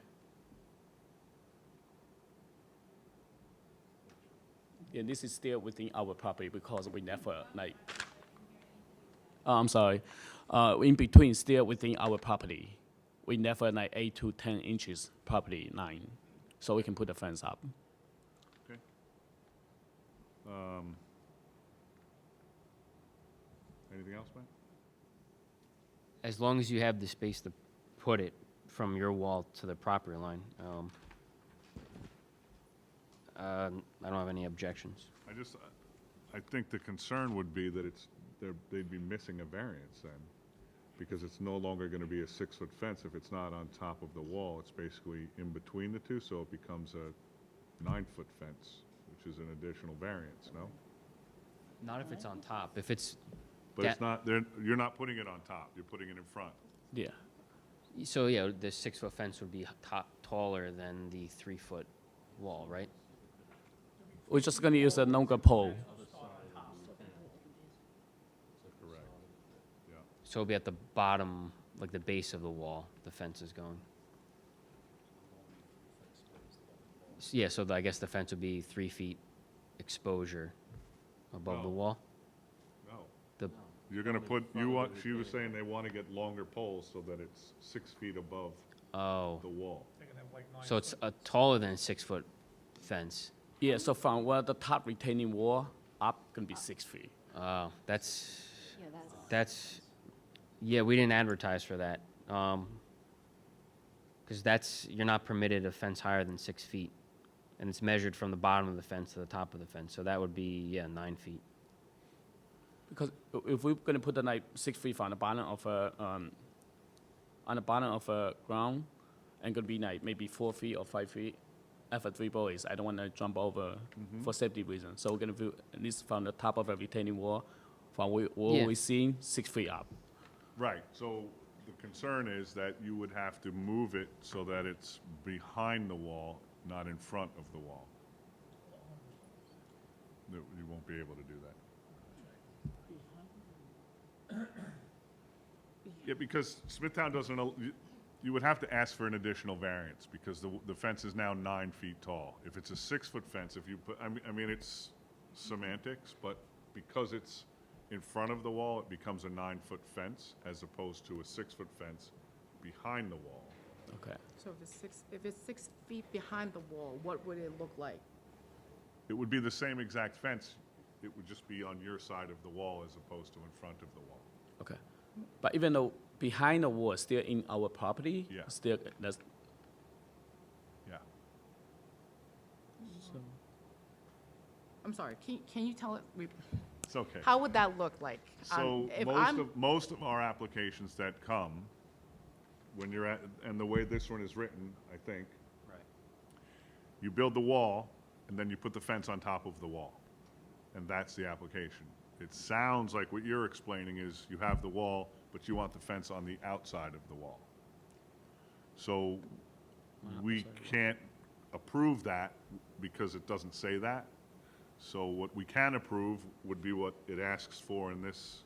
Yeah, this is still within our property because we never I'm sorry. In between, still within our property. We never 8 to 10 inches property line, so we can put the fence up. Okay. Anything else, man? As long as you have the space to put it from your wall to the property line, I don't have any objections. I think the concern would be that they'd be missing a variance then, because it's no longer going to be a 6-foot fence if it's not on top of the wall. It's basically in between the two, so it becomes a 9-foot fence, which is an additional variance, no? Not if it's on top. If it's But it's not, you're not putting it on top, you're putting it in front. Yeah. so yeah, the 6-foot fence would be taller than the 3-foot wall, right? We're just gonna use a longer pole. Correct. Yeah. So it'll be at the bottom, like the base of the wall, the fence is going. Yeah, so I guess the fence would be 3 feet exposure above the No. wall? No. The, You're going to she was saying they want to get longer poles so that it's 6 feet above oh, the wall. so it's taller than a 6-foot fence. Yeah, so from where the top retaining wall up, gonna be 6 feet. Oh, yeah, we didn't advertise for that. Because you're not permitted a fence higher than 6 feet. And it's measured from the bottom of the fence to the top of the fence. So that would be, 9 feet. Because if we're gonna put the 6 feet from the bottom of on the bottom of a ground, and gonna be maybe 4 feet or 5 feet. For 3 boys, I don't want to jump over for safety reasons. So we're gonna do at least from the top of a retaining wall, from where Yeah. we're seeing 6 feet up. Right, so the concern is that you would have to move it so that it's behind the wall, not in front of the wall. You won't be able to do that. Yeah, because Smithtown doesn't, you would have to ask for an additional variance, because the fence is now 9 feet tall. If it's a 6-foot fence, if you put, I mean, it's semantics, but because it's in front of the wall, it becomes a 9-foot fence, as opposed to a 6-foot fence behind the wall. Okay. So if it's 6 feet behind the wall, what would it look like? It would be the same exact fence, it would just be on your side of the wall as opposed to in front of the wall. Okay. But even though behind the wall, still in our property, Yeah. still that's. Yeah. So. I'm sorry, can you tell it? It's okay. How would that look like? So If most of our applications that come, when you're at, and the way this one is written, I think. Right. You build the wall, and then you put the fence on top of the wall. And that's the application. It sounds like what you're explaining is you have the wall, but you want the fence on the outside of the wall. So we can't approve that because it doesn't say that. So what we can approve would be what it asks for in this.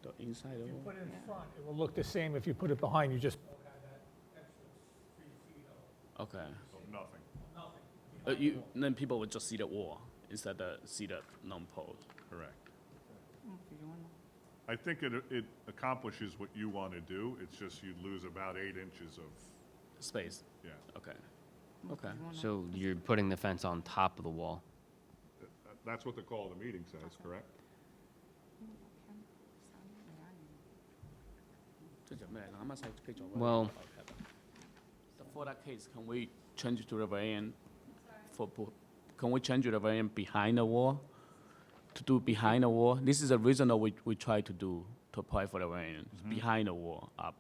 The inside of Put it in front, it will look the same if you put it behind, you just Okay. Nothing. Then people would just see the wall instead of see the non-pole. Correct. I think it accomplishes what you want to do. It's just you'd lose about 8 inches of, Space. yeah. Okay. Okay. So you're putting the fence on top of the wall. That's what the call of the meeting says, correct? Well- So for that case, can we change it to the variant can we change the variant behind the wall? To do behind the wall? This is the reason that we try to do, to apply for the variant, behind the wall, up.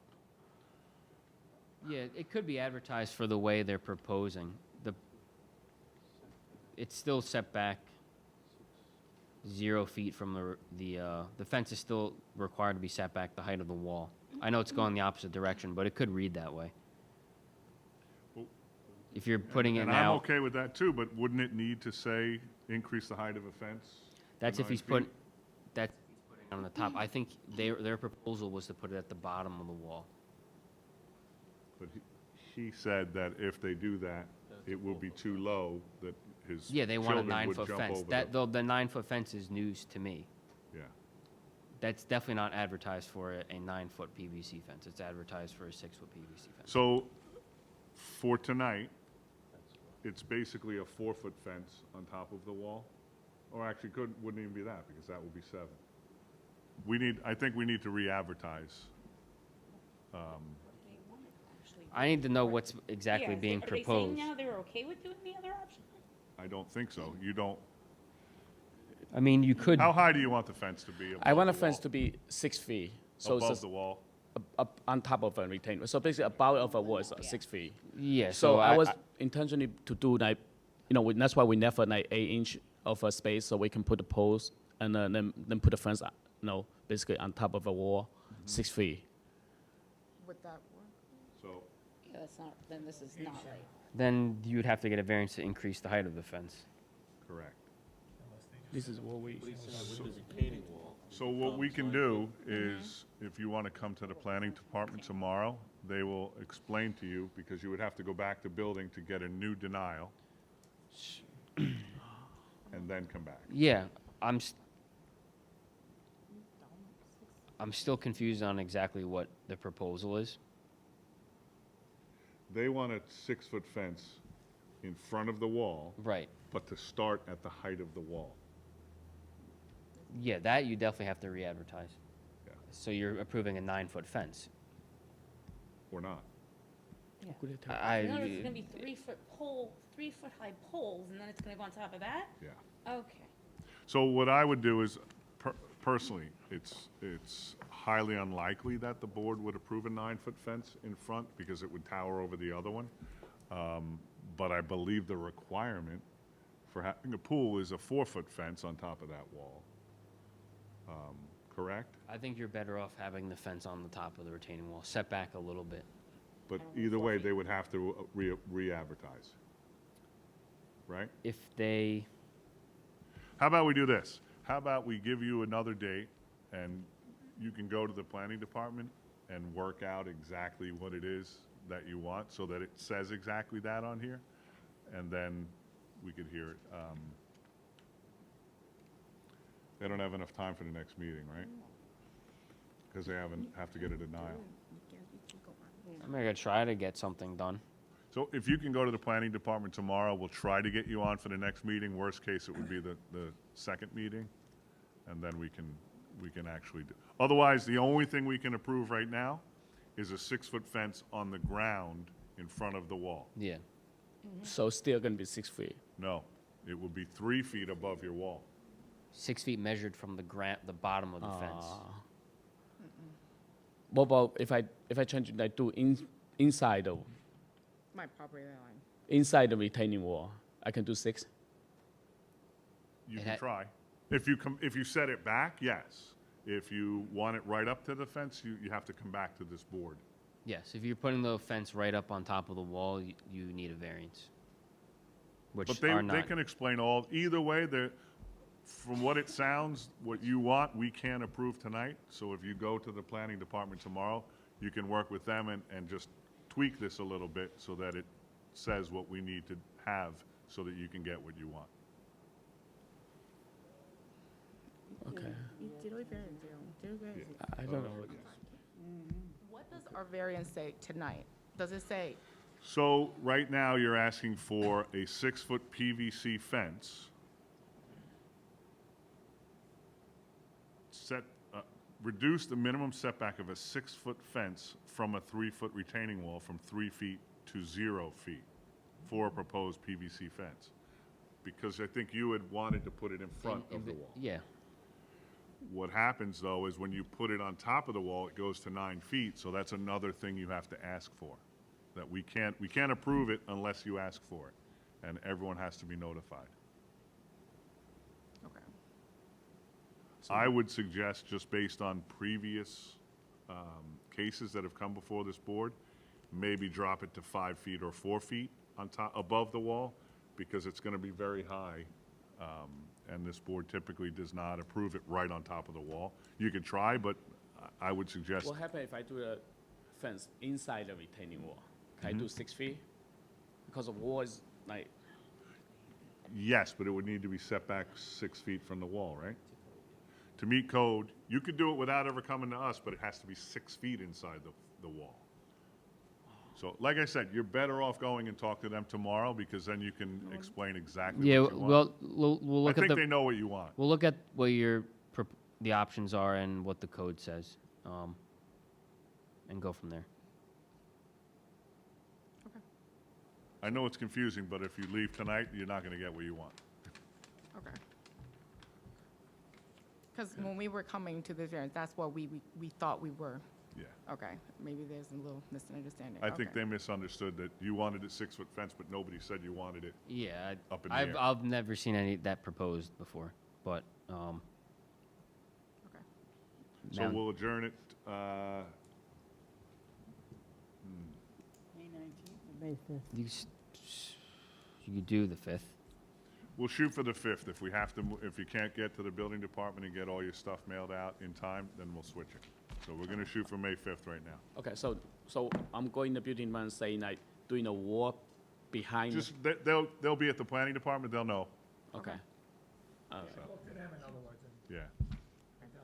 Yeah, it could be advertised for the way they're proposing. It's still set back 0 feet from the fence is still required to be set back the height of the wall. I know it's going the opposite direction, but it could read that way. Well, If you're putting it And I'm now, okay with that too, but wouldn't it need to say increase the height of a fence? to that's if 9 he's feet? putting, that's if he's putting it on the top. I think their proposal was to put it at the bottom of the wall. But he said that if they do that, it will be too low, that his Yeah, they want a children would 9-foot jump fence. over The 9-foot fence is news to me. Yeah. That's definitely not advertised for a 9-foot PVC fence. It's advertised for a 6-foot PVC fence. So for tonight, it's basically a 4-foot fence on top of the wall? Or actually wouldn't even be that, because that would be 7. I think we need to re-advertise. I need to know what's exactly being Are they saying proposed. now they're okay with doing the other option? I don't think so. You don't, I mean, you could, how high do you want the fence to be? I want a above the fence wall? to be 6 feet. So it's Above just the wall? up on top of a retainer. So basically, above of a wall is 6 feet. yeah, So I was intentionally to do like, that's why we never like 8 inch of a space so we can put the poles and then put the fence, basically on top of a wall, 6 feet. Would that work? So, Yeah, that's not, then this is not right. then you would have to get a variance to increase the height of the fence. correct. This is what we. So what we can do is, if you want to come to the planning department tomorrow, they will explain to you, because you would have to go back to building to get a new denial, and then come back. Yeah, I'm still confused on exactly what the proposal is. They want a 6-foot fence in front of the wall, Right. but to start at the height of the wall. Yeah, that you definitely have to re-advertise. Yeah. So you're approving a 9-foot fence. Or not. I, In other words, it's gonna be 3-foot high poles, and then it's gonna go on top of that? Yeah. Okay. So what I would do is, personally, it's highly unlikely that the board would approve a 9-foot fence in front, because it would tower over the other one. But I believe the requirement for having a pool is a 4-foot fence on top of that wall. Correct? I think you're better off having the fence on the top of the retaining wall, set back a little bit. But either way, they would have to re-advertise. Right? If they, How about we do this? How about we give you another date, and you can go to the planning department and work out exactly what it is that you want, so that it says exactly that on here, and then we could hear it. They don't have enough time for the next meeting, right? Because they have to get a denial. I'm gonna try to get something done. So if you can go to the planning department tomorrow, we'll try to get you on for the next meeting. Worst case, it would be the second meeting, and then we can actually do. Otherwise, the only thing we can approve right now is a 6-foot fence on the ground in front of the wall. Yeah. So still gonna be 6 feet. No, it would be 3 feet above your wall. 6 feet measured from the bottom of the fence. What about if I try to like do inside the My property line. inside the retaining wall? I can do 6. You It can ha- try. If you set it back, yes. If you want it right up to the fence, you have to come back to this board. Yes, if you're putting the fence right up on top of the wall, you need a variance. Which But are they not. can explain all, either way, from what it sounds, what you want, we can't approve tonight. So if you go to the planning department tomorrow, you can work with them and just tweak this a little bit so that it says what we need to have so that you can get what you want. Okay. I don't know. What does our variance say tonight? Does it say So right now, you're asking for a 6-foot PVC fence. Reduce the minimum setback of a 6-foot fence from a 3-foot retaining wall from 3 feet to 0 feet for a proposed PVC fence? Because I think you had wanted to put it in front of the wall. Yeah. What happens, though, is when you put it on top of the wall, it goes to 9 feet, so that's another thing you have to ask for. That we can't approve it unless you ask for it, and everyone has to be notified. Okay. I would suggest, just based on previous cases that have come before this board, maybe drop it to 5 feet or 4 feet on top, above the wall, because it's going to be very high, and this board typically does not approve it right on top of the wall. You could try, but I would suggest, What happens if I do a fence inside the retaining wall? Can I do 6 feet? Because the wall is like, yes, but it would need to be set back 6 feet from the wall, right? To meet code, you could do it without ever coming to us, but it has to be 6 feet inside the wall. So, like I said, you're better off going and talk to them tomorrow, because then you can explain exactly Yeah, what you want. well, we'll I look at think the. they know what you want. We'll look at what the options are and what the code says, and go from there. I know it's confusing, but if you leave tonight, you're not going to get what you want. Okay. Because when we were coming to this variance, that's what we thought we were. Yeah. Okay, maybe there's a little misunderstanding. I think Okay. they misunderstood that you wanted a 6-foot fence, but nobody said you wanted it. Yeah, Up in the air. I've never seen any that proposed before, but Okay. So now- we'll adjourn it, you could do the 5th. we'll shoot for the 5th. If we have to, if you can't get to the building department and get all your stuff mailed out in time, then we'll switch it. So we're going to shoot for May 5th right now. okay, so I'm going to building man saying like doing a wall behind. Just, they'll be at the planning department, they'll know. Okay. Yeah.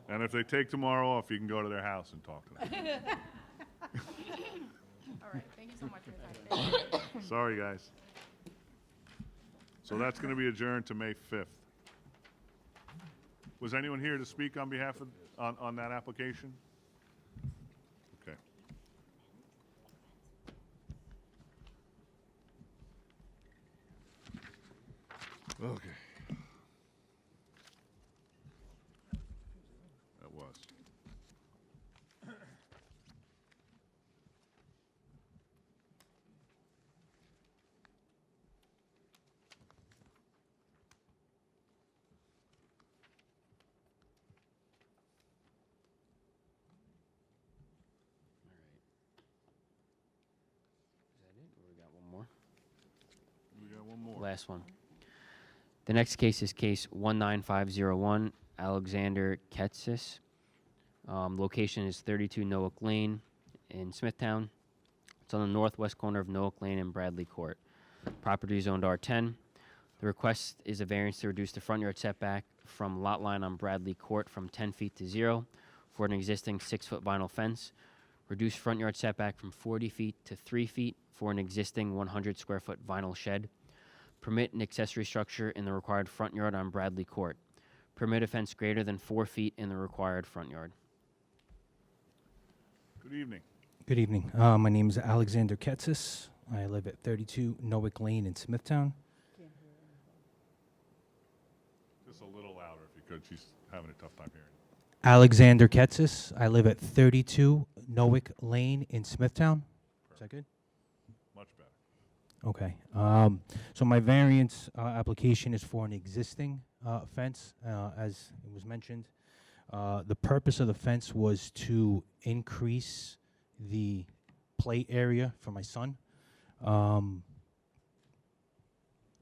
And if they take tomorrow off, you can go to their house and talk to them. All right, thank you so much for your time. Thank you. Sorry, guys. So that's going to be adjourned to May 5th. Was anyone here to speak on behalf of, on that application? Okay. Okay. That was. Is that it, or we got one more? We got one more. Last one. The next case is case 19501, Alexander Ketsis. Location is 32 Noack Lane in Smithtown. It's on the northwest corner of Noack Lane and Bradley Court. Property is zoned R10. The request is a variance to reduce the front yard setback from lot line on Bradley Court from 10 feet to 0 for an existing 6-foot vinyl fence. Reduce front yard setback from 40 feet to 3 feet for an existing 100 square foot vinyl shed. Permit an accessory structure in the required front yard on Bradley Court. Permit a fence greater than 4 feet in the required front yard. Good evening. Good evening. My name is Alexander Ketsis. I live at 32 Noack Lane in Smithtown. Just a little louder if you could. She's having a tough time hearing. Alexander Ketsis. I live at 32 Noack Lane in Smithtown. Is that good? Much better. Okay. So my variance application is for an existing fence, as it was mentioned. The purpose of the fence was to increase the play area for my son. I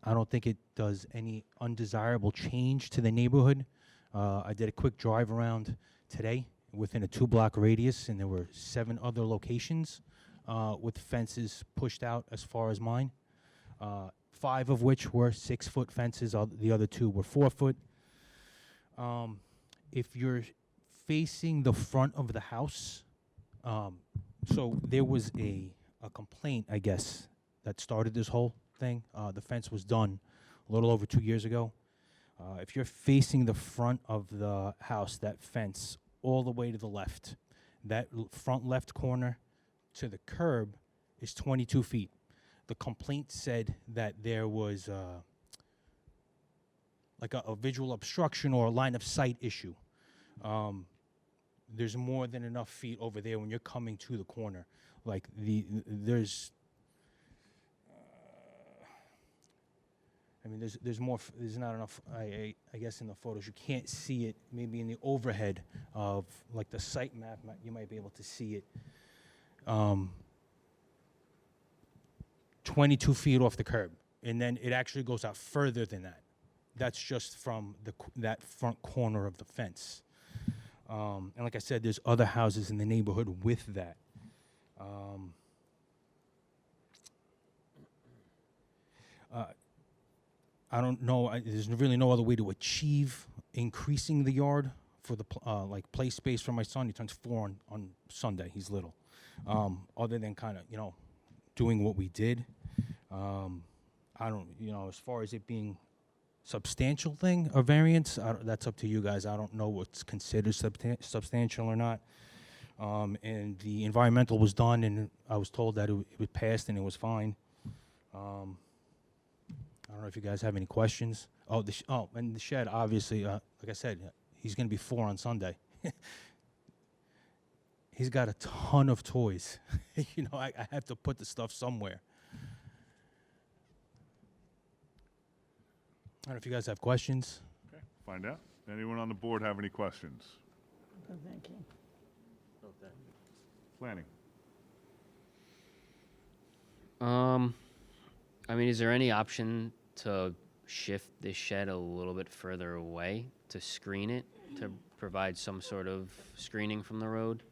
don't think it does any undesirable change to the neighborhood. I did a quick drive around today within a 2-block radius, and there were 7 other locations with fences pushed out as far as mine. 5 of which were 6-foot fences. The other 2 were 4-foot. If you're facing the front of the house, so there was a complaint, I guess, that started this whole thing. The fence was done a little over 2 years ago. If you're facing the front of the house, that fence all the way to the left, that front left corner to the curb is 22 feet. The complaint said that there was like a visual obstruction or a line of sight issue. There's more than enough feet over there when you're coming to the corner. Like there's there's not enough, I guess, in the photos. You can't see it. Maybe in the overhead of, like, the site map, you might be able to see it. 22 feet off the curb. And then it actually goes out further than that. That's just from that front corner of the fence. And like I said, there's other houses in the neighborhood with that. I don't know. There's really no other way to achieve increasing the yard for the like play space for my son. He turns 4 on Sunday. He's little. Other than kind of doing what we did. I don't as far as it being substantial thing or variance. That's up to you guys. I don't know what's considered substantial or not. And the environmental was done, and I was told that it passed and it was fine. I don't know if you guys have any questions. And the shed, obviously, like I said, he's going to be 4 on Sunday. He's got a ton of toys. I have to put the stuff somewhere. I don't know if you guys have questions. Okay, find out. Anyone on the board have any questions? Thank you. Planning. I mean, is there any option to shift this shed a little bit further away to screen it, to provide some sort of screening from the road?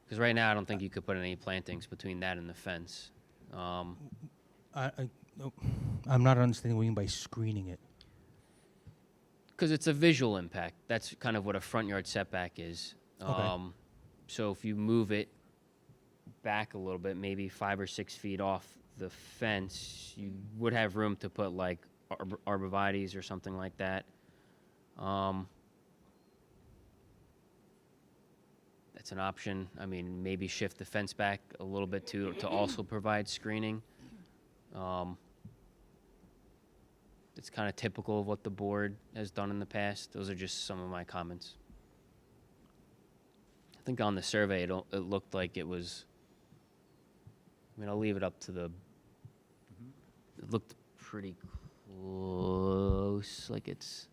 Because right now, I don't think you could put any plantings between that and the fence. I'm not understanding what you mean by screening it. Because it's a visual impact. That's kind of what a front yard setback is. Okay. So if you move it back a little bit, maybe 5 or 6 feet off the fence, you would have room to put like arborvitaes or something like that. That's an option. I mean, maybe shift the fence back a little bit to also provide screening. It's kind of typical of what the board has done in the past. Those are just some of my comments. I think on the survey, it looked like it was, I mean, I'll leave it up to the, it looked pretty close, like it's,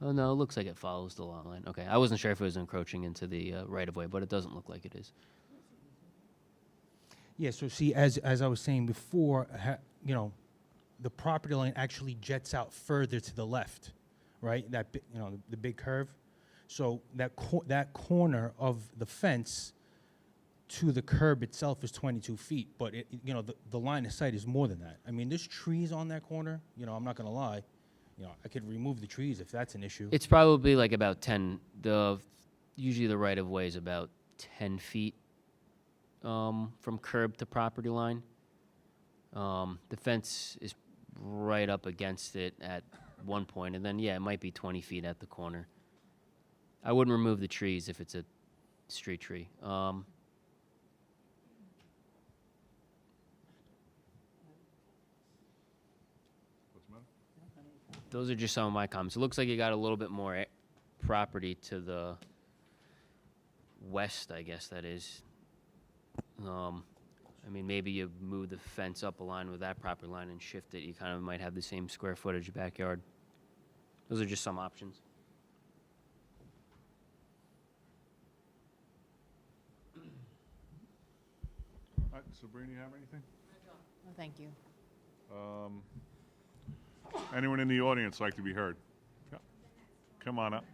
oh no, it looks like it follows the lot line. Okay, I wasn't sure if it was encroaching into the right-of-way, but it doesn't look like it is. Yeah, so see, as I was saying before, the property line actually jets out further to the left, right? That the big curve. So that corner of the fence to the curb itself is 22 feet, but the line of sight is more than that. I mean, there's trees on that corner. I'm not gonna lie. I could remove the trees if that's an issue. It's probably like about 10. Usually the right of way is about 10 feet from curb to property line. The fence is right up against it at one point, and then it might be 20 feet at the corner. I wouldn't remove the trees if it's a street tree. Those are just some of my comments. It looks like you got a little bit more property to the west, I guess that is. I mean, maybe you move the fence up a line with that property line and shift it. You kind of might have the same square footage backyard. Those are just some options. All right, Sabrina, you have anything? No, thank you. Anyone in the audience like to be heard? Yeah. Come on up.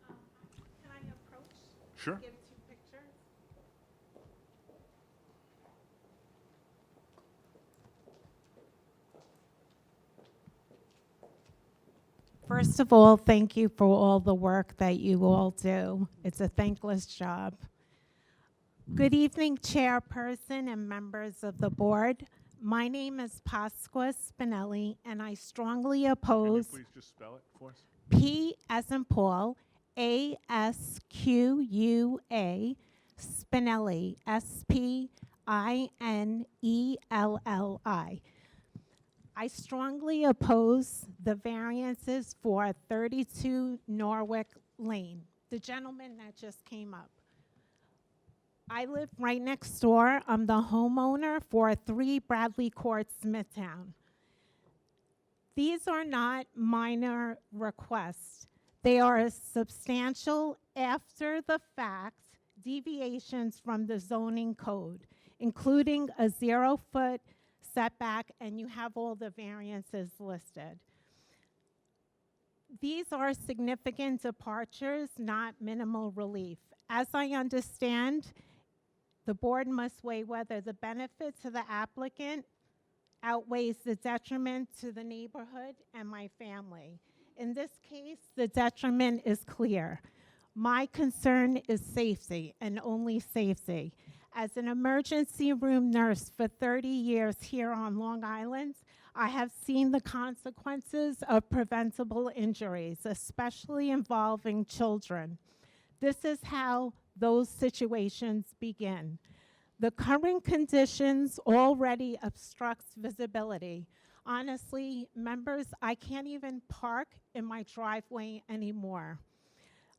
Can I approach? Sure. Give 2 pictures? First of all, thank you for all the work that you all do. It's a thankless job. Good evening, Chairperson and members of the board. My name is Pasqua Spinelli, and I strongly oppose Please just spell it for us. P as in Paul, ASQUA, Spinelli, SPINELLI. I strongly oppose the variances for 32 Norwick Lane, the gentleman that just came up. I live right next door. I'm the homeowner for 3 Bradley Court, Smithtown. These are not minor requests. They are substantial after-the-fact deviations from the zoning code, including a 0-foot setback, and you have all the variances listed. These are significant departures, not minimal relief. As I understand, the board must weigh whether the benefit to the applicant outweighs the detriment to the neighborhood and my family. In this case, the detriment is clear. My concern is safety and only safety. As an emergency room nurse for 30 years here on Long Island, I have seen the consequences of preventable injuries, especially involving children. This is how those situations begin. The current conditions already obstructs visibility. Honestly, members, I can't even park in my driveway anymore.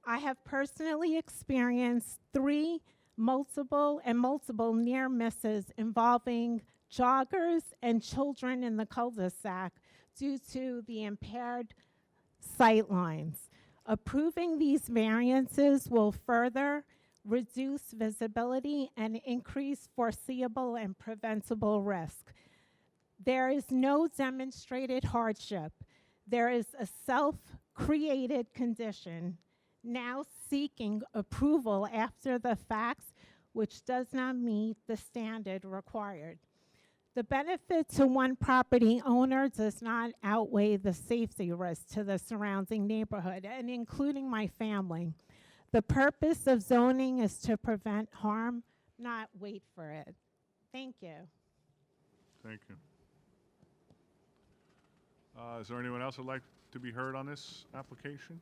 I have personally experienced multiple near misses involving joggers and children in the cul-de-sac due to the impaired sight lines. Approving these variances will further reduce visibility and increase foreseeable and preventable risk. There is no demonstrated hardship. There is a self-created condition now seeking approval after the facts, which does not meet the standard required. The benefit to one property owner does not outweigh the safety risk to the surrounding neighborhood, and including my family. The purpose of zoning is to prevent harm, not wait for it. Thank you. Thank you. Is there anyone else who'd like to be heard on this application?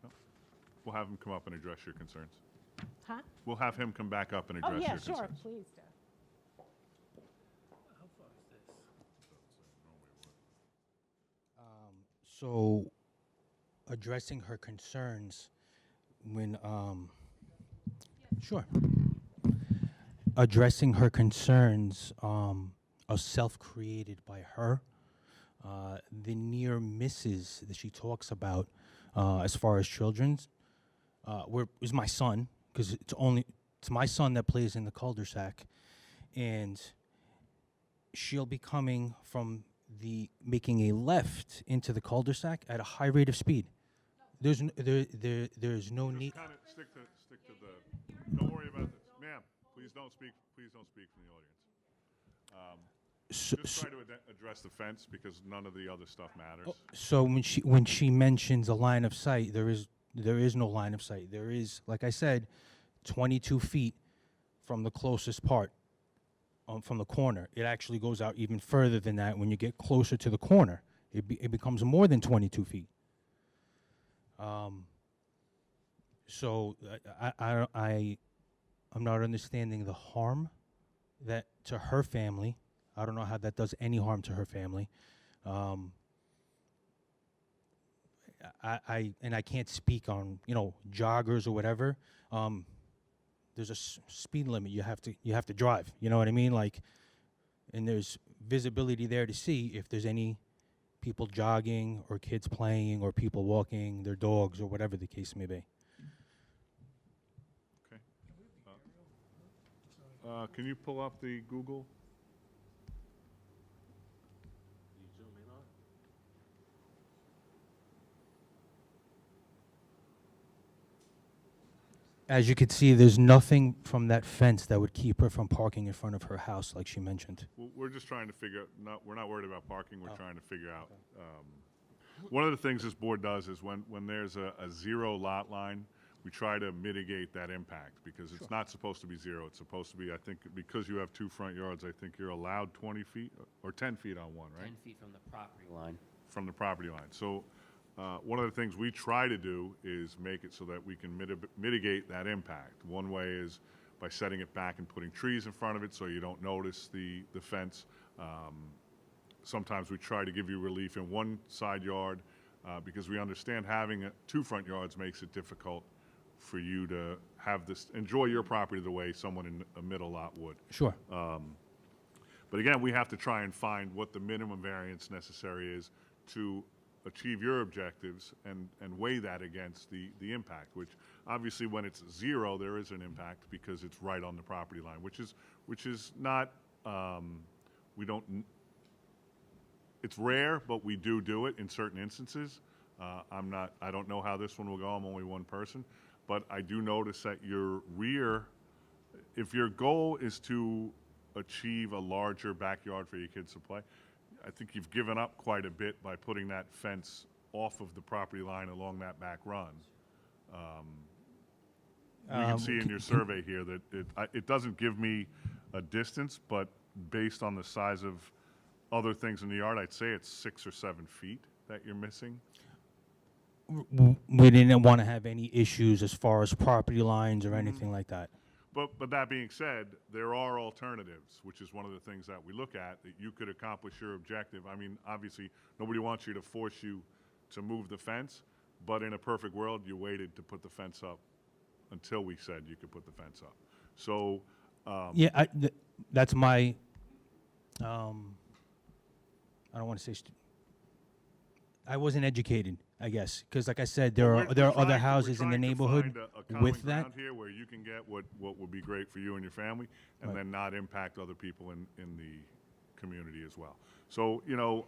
No? We'll have him come up and address your concerns. Huh? We'll have him come back up and address Oh, your yeah, concerns. sure, please do. So, addressing her concerns when, sure. Addressing her concerns are self-created by her. The near misses that she talks about as far as children's is my son, because it's my son that plays in the cul-de-sac, and she'll be coming from making a left into the cul-de-sac at a high rate of speed. there's no need. Kind of stick to the, don't worry about this. Ma'am, please don't speak from the audience. Just try to address the fence because none of the other stuff matters. So when she mentions a line of sight, there is no line of sight. There is, like I said, 22 feet from the closest part, from the corner. It actually goes out even further than that. When you get closer to the corner, it becomes more than 22 feet. So I'm not understanding the harm that to her family. I don't know how that does any harm to her family. I can't speak on joggers or whatever. There's a speed limit you have to drive. You know what I mean? Like, and there's visibility there to see if there's any people jogging or kids playing or people walking their dogs or whatever the case may be. Okay. Can you pull up the Google? As you can see, there's nothing from that fence that would keep her from parking in front of her house, like she mentioned. We're just trying to figure out, we're not worried about parking, we're trying to figure out. One of the things this board does is when there's a zero lot line, we try to mitigate that impact because it's not supposed to be zero. It's supposed to be, I think, because you have two front yards, I think you're allowed 20 feet or 10 feet on one, right? 10 feet from the property line. From the property line. So one of the things we try to do is make it so that we can mitigate that impact. One way is by setting it back and putting trees in front of it so you don't notice the fence. Sometimes we try to give you relief in one side yard because we understand having two front yards makes it difficult for you to have this, enjoy your property the way someone in a middle lot would. Sure. But again, we have to try and find what the minimum variance necessary is to achieve your objectives and weigh that against the impact, which obviously when it's zero, there is an impact because it's right on the property line, which is not, we don't, it's rare, but we do it in certain instances. I don't know how this one will go, I'm only one person, but I do notice that your rear, if your goal is to achieve a larger backyard for your kids to play, I think you've given up quite a bit by putting that fence off of the property line along that back run. You can see in your survey here that it doesn't give me a distance, but based on the size of other things in the yard, I'd say it's 6 or 7 feet that you're missing. We didn't want to have any issues as far as property lines or anything like that. But that being said, there are alternatives, which is one of the things that we look at, that you could accomplish your objective. I mean, obviously, nobody wants you to force you to move the fence, but in a perfect world, you waited to put the fence up until we said you could put the fence up. So, Yeah, that's my, I don't want to say, I wasn't educated, I guess, because like I said, there are other houses in the neighborhood with that. Ground here where you can get what would be great for you and your family, and then not impact other people in the community as well. So,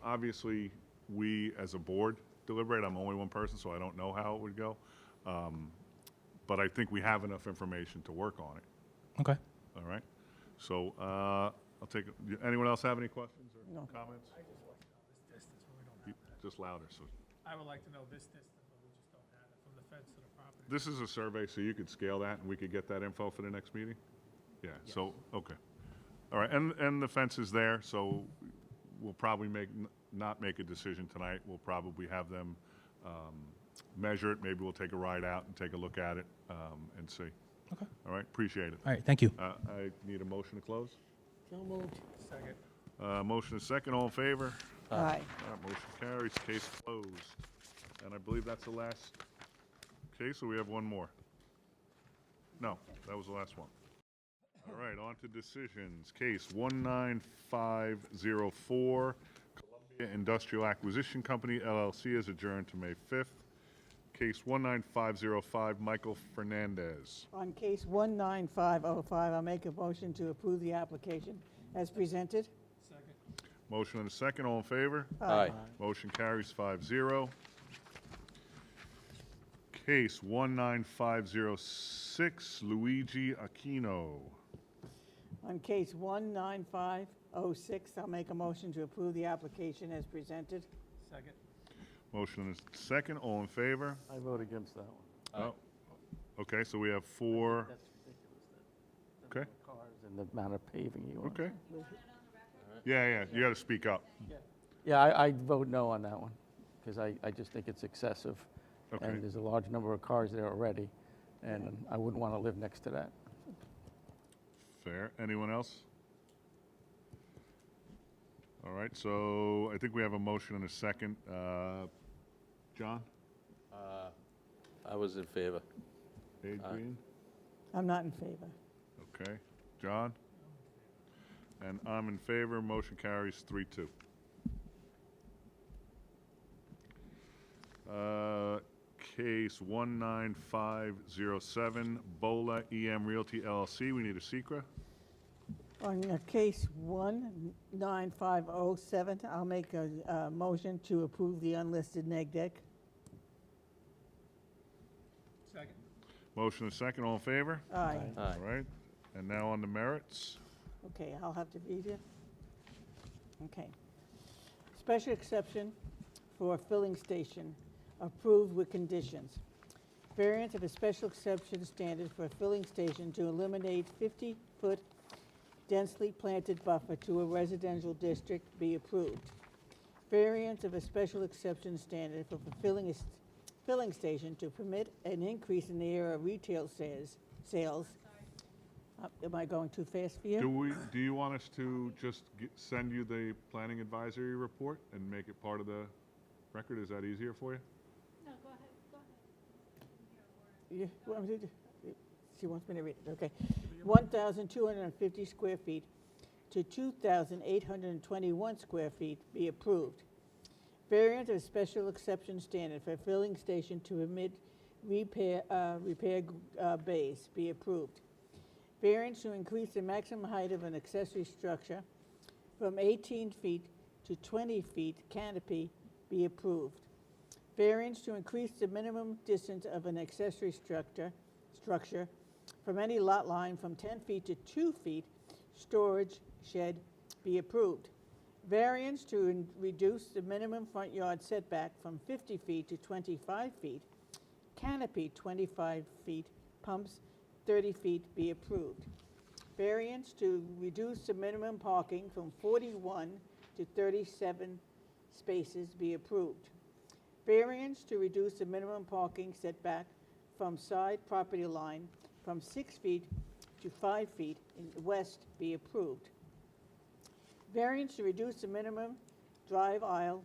obviously, we as a board deliberate. I'm only one person, so I don't know how it would go. But I think we have enough information to work on it. Okay. All right. So I'll take. Anyone else have any questions or comments? I just want to know this distance, but we don't have that. Just louder. So. I would like to know this distance, but we just don't have it from the fence to the property. This is a survey, so you could scale that, and we could get that info for the next meeting? Yeah, so, okay. All right, and the fence is there, so we'll probably not make a decision tonight. We'll probably have them measure it. Maybe we'll take a ride out and take a look at it and see. Okay. All right, appreciate it. All right, thank you. I need a motion to close. So moved. Second. Motion is second, all in favor? Aye. All right, motion carries, case closed. And I believe that's the last case, or we have one more? No, that was the last one. All right, on to decisions. Case 19504, Columbia Industrial Acquisition Company, LLC, is adjourned to May 5th. Case 19505, Michael Fernandez. On case 19505, I'll make a motion to approve the application as presented. Second. Motion and a second, all in favor? Aye. Motion carries 5-0. Case 19506, Luigi Aquino. On case 19506, I'll make a motion to approve the application as presented. Second. Motion is second. All in favor? I vote against that one. Oh. Okay, so we have four. That's ridiculous. Okay. Cars and the amount of paving you want. Okay. Yeah, you got to speak up. Yeah, I vote no on that one, because I just think it's excessive. Okay. And there's a large number of cars there already, and I wouldn't want to live next to that. Fair. Anyone else? All right, so I think we have a motion and a second. John? I was in favor. Adrian? I'm not in favor. Okay. John? And I'm in favor. Motion carries 3-2. Case 19507, Bola EM Realty LLC. We need a secra. On case 19507, I'll make a motion to approve the unlisted neg deck. Second. Motion is second. All in favor? Aye. All right. And now on the merits. Okay, I'll have to read it. Okay. Special exception for a filling station, approved with conditions. Variance of a special exception standard for a filling station to eliminate 50-foot densely planted buffer to a residential district be approved. Variance of a special exception standard for a filling station to permit an increase in the area of retail sales. Am I going too fast for you? Do you want us to just send you the planning advisory report and make it part of the record? Is that easier for you? No, go ahead. Yeah, well, she wants me to read it, okay. 1,250 square feet to 2,821 square feet be approved. Variant of special exception standard for filling station to permit repair bays be approved. Variance to increase the maximum height of an accessory structure from 18 feet to 20 feet canopy be approved. Variance to increase the minimum distance of an accessory structure from any lot line from 10 feet to 2 feet storage shed be approved. Variance to reduce the minimum front yard setback from 50 feet to 25 feet, canopy 25 feet, pumps 30 feet be approved. Variance to reduce the minimum parking from 41 to 37 spaces be approved. Variance to reduce the minimum parking setback from side property line from 6 feet to 5 feet in the west be approved. Variance to reduce the minimum drive aisle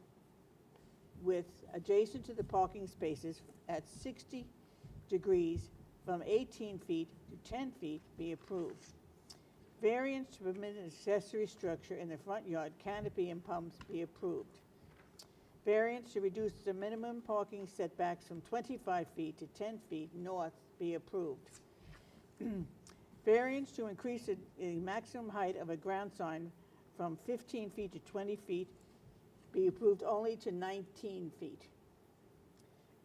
width adjacent to the parking spaces at 60 degrees from 18 feet to 10 feet be approved. Variance to permit an accessory structure in the front yard canopy and pumps be approved. Variance to reduce the minimum parking setbacks from 25 feet to 10 feet north be approved. Variance to increase the maximum height of a ground sign from 15 feet to 20 feet be approved only to 19 feet.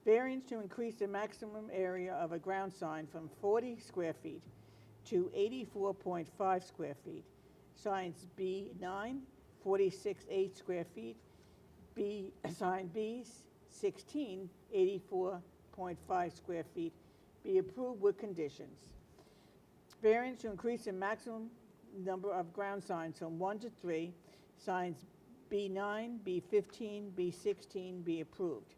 Variance to increase the maximum area of a ground sign from 40 square feet to 84.5 square feet. Signs B9, 46.8 square feet. Sign B, 16, 84.5 square feet, be approved with conditions. Variance to increase the maximum number of ground signs from 1 to 3. Signs B9, B15, B16 be approved.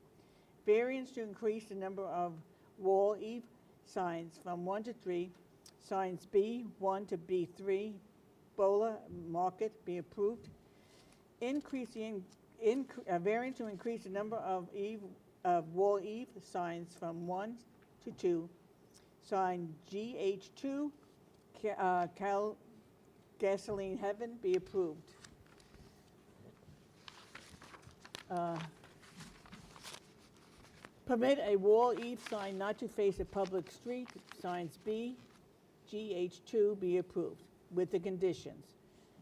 Variance to increase the number of wall eave signs from 1 to 3. Signs B1 to B3, Bola Market be approved. Variance to increase the number of wall eave signs from 1 to 2. Sign GH2, Gasoline Heaven be approved. Permit a wall eave sign not to face a public street. Signs B, GH2 be approved with the conditions.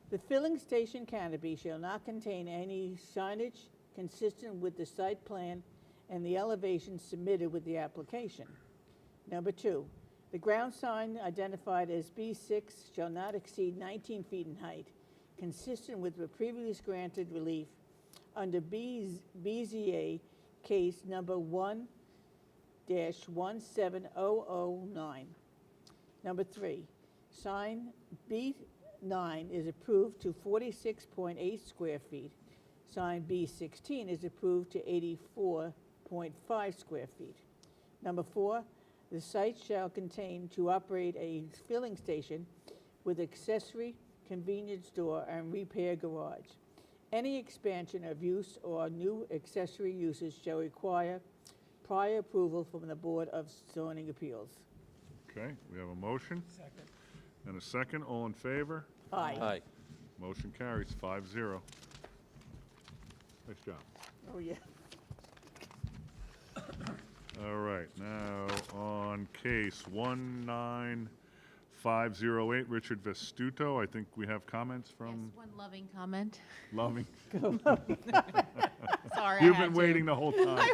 The filling station canopy shall not contain any signage consistent with the site plan and the elevation submitted with the application. Number 2, the ground sign identified as B6 shall not exceed 19 feet in height, consistent with the previously granted relief under BZA case number 1-17009. Number 3, sign B9 is approved to 46.8 square feet. Sign B16 is approved to 84.5 square feet. Number 4, the site shall contain to operate a filling station with accessory convenience store and repair garage. Any expansion of use or new accessory uses shall require prior approval from the Board of Zoning Appeals. Okay, we have a motion Second. and a second. All in favor? Aye. Aye. Motion carries 5-0. Nice job. Oh, yeah. All right, now on case 19508, Richard Vestuto. I think we have comments from One loving comment. Loving. Sorry, You've I had been to. waiting the whole time.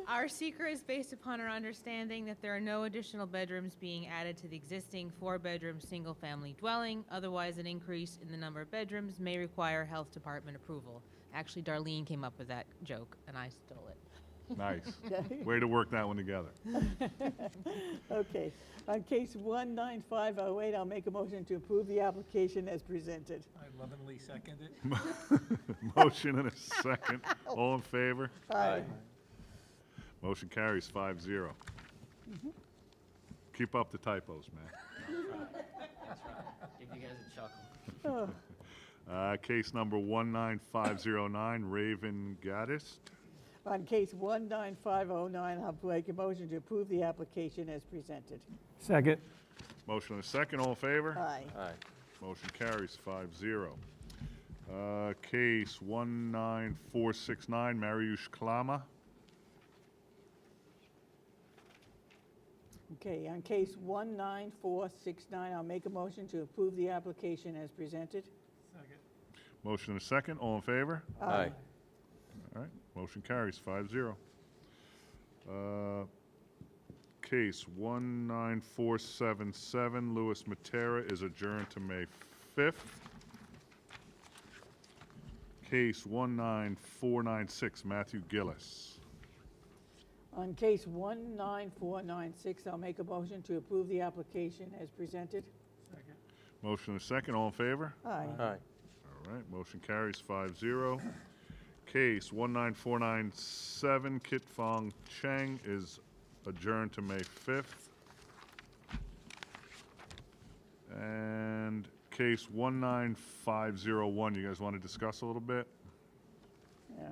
Our seeker is based upon our understanding that there are no additional bedrooms being added to the existing 4-bedroom single-family dwelling. Otherwise, an increase in the number of bedrooms may require health department approval. Actually, Darlene came up with that joke, and I stole it. Nice. Way to work that one together. Okay. On case 19508, I'll make a motion to approve the application as presented. I lovingly second it. Motion and a second. All in favor? Aye. Motion carries 5-0. Keep up the typos, man. Give you guys a chuckle. Case number 19509, Raven Gaddis. On case 19509, I'll make a motion to approve the application as presented. Second. Motion and a second. All in favor? Aye. Aye. Motion carries 5-0. Case 19469, Mariusz Klama. Okay, on case 19469, I'll make a motion to approve the application as presented. Second. Motion and a second. All in favor? Aye. All right, motion carries 5-0. Case 19477, Louis Matera is adjourned to May 5th. Case 19496, Matthew Gillis. On case 19496, I'll make a motion to approve the application as presented. Second. Motion and a second. All in favor? Aye. Aye. All right, motion carries 5-0. Case 19497, Kit Fong Cheng is adjourned to May 5th. And case 19501, you guys want to discuss a little bit? Yeah.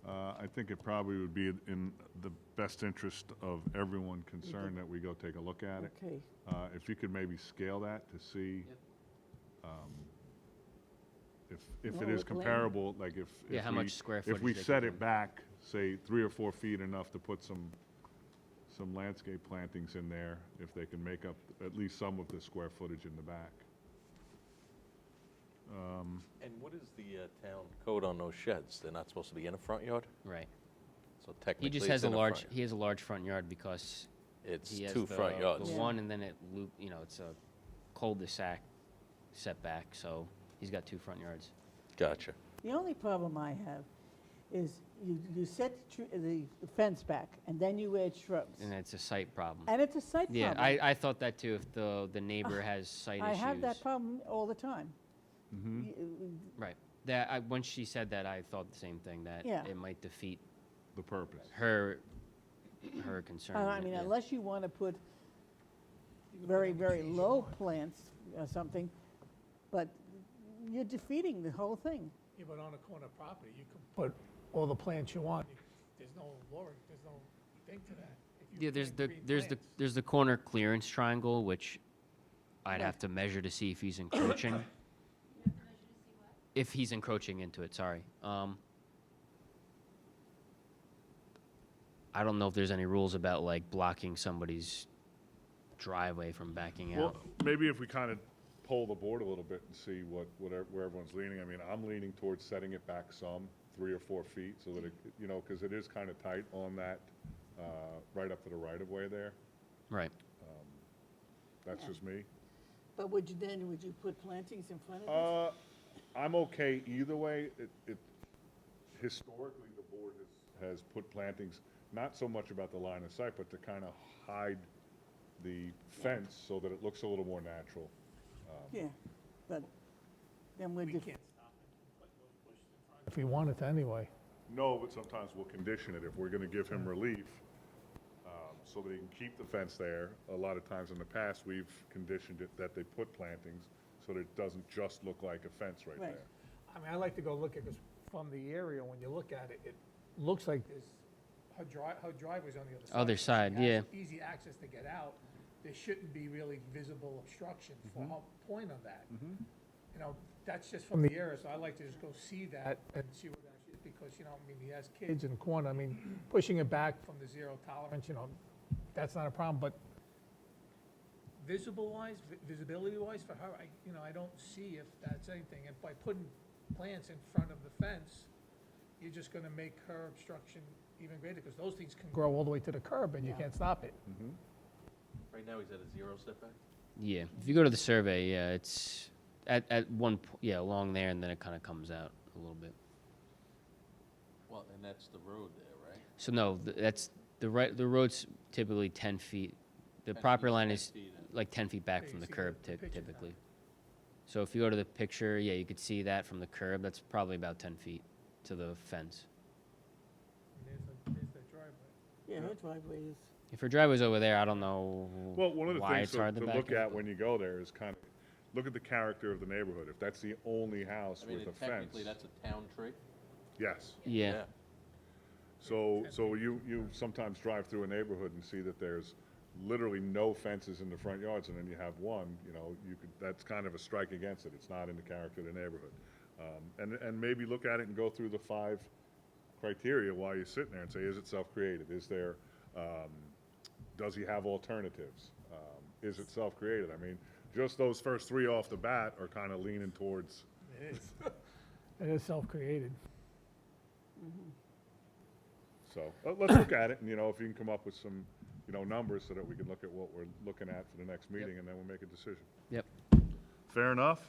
I think it probably would be in the best interest of everyone concerned that we go take a look at it. Okay. If you could maybe scale that to see if it No, is with land. comparable, like if Yeah, how much square if we footage they set could it back, say 3 or 4 feet enough to put some landscape plantings in there, if they can make up at least some of the square footage in the back. And what is the town code on those sheds? They're not supposed to be in a front yard? Right. So He technically just it's has a in front large, yard. he has a large front yard because It's he has 2 front yards. the one and then it loop, it's a cul-de-sac setback, so he's got 2 front yards. Gotcha. The only problem I have is you set the fence back, and then you add shrubs. And it's a site problem. And it's a site Yeah, problem. I thought that too, if the neighbor has site I issues. have that problem all the time. Right. When she said that, I thought the same thing, that Yeah. it might defeat The purpose. her concern. I mean, yeah. unless you want to put very, very low plants or something, but you're defeating the whole thing. Yeah, but on a corner property, you can put all the plants you want. There's no law, there's no thing to that. If you Yeah, there's plant the green there's the plants- there's the corner clearance triangle, which I'd have to measure to see if he's encroaching. If he's encroaching into it, sorry. I don't know if there's any rules about like blocking somebody's driveway from backing Well, out. maybe if we kind of poll the board a little bit and see where everyone's leaning. I mean, I'm leaning towards setting it back some, 3 or 4 feet, so that it, you know, because it is kind of tight on that, right up to the right-of-way there. Right. That's Yeah. just me. But would you put plantings in front of it? I'm okay either way. Historically, the board has put plantings, not so much about the line of sight, but to kind of hide the fence so that it looks a little more natural. Yeah, but then would We you, can't stop it, put those bushes in front. If we want it anyway. No, but sometimes we'll condition it. If we're gonna give him relief, so that he can keep the fence there, a lot of times in the past, we've conditioned it that they put plantings so that it doesn't just look like a fence right Right. there. I mean, I like to go look at this from the area, when you look at it, it looks like there's, her driveway's on the other side. Other so she side, has yeah. Easy access to get out. There shouldn't be really visible obstruction for her point on that. You know, that's just from the area, so I like to just go see that and see what that is, because, you know, I mean, he has kids in the corner. I mean, pushing it back from the zero tolerance, you know, that's not a problem, but visibility-wise for her, I don't see if that's anything. And by putting plants in front of the fence, you're just gonna make her obstruction even greater, because those things can grow all the way to the curb and you can't stop it. Right now, he's at a 0 setback? Yeah. If you go to the survey, yeah, it's at one yeah, along there, and then it kind of comes out a little bit. Well, and that's the road there, right? So no, that's the road's typically 10 feet. The 10 property feet, line 10 is feet, like 10 feet back Yeah, from you the see curb the picture now. typically. So if you go to the picture, yeah, you could see that from the curb. That's probably about 10 feet to the fence. And there's the driveway. yeah, her driveway is, If her driveway's over there, I don't know Well, one of the why things it's hard to to back look in. at when you go there is kind of, look at the character of the neighborhood. If that's the only house I mean, with a technically, fence. that's a town tree? Yes. Yeah. So you sometimes drive through a neighborhood and see that there's literally no fences in the front yards, and then you have one, you know, that's kind of a strike against it. It's not in the character of the neighborhood. And maybe look at it and go through the 5 criteria while you're sitting there and say, is it self-created? Is there, does he have alternatives? Is it self-created? I mean, just those first 3 off the bat are kind of leaning towards, It is. It is self-created. so, let's look at it, and, you know, if you can come up with some, you know, numbers so that we can look at what we're looking at for the next meeting, and then we'll make a decision. Yep. Fair enough?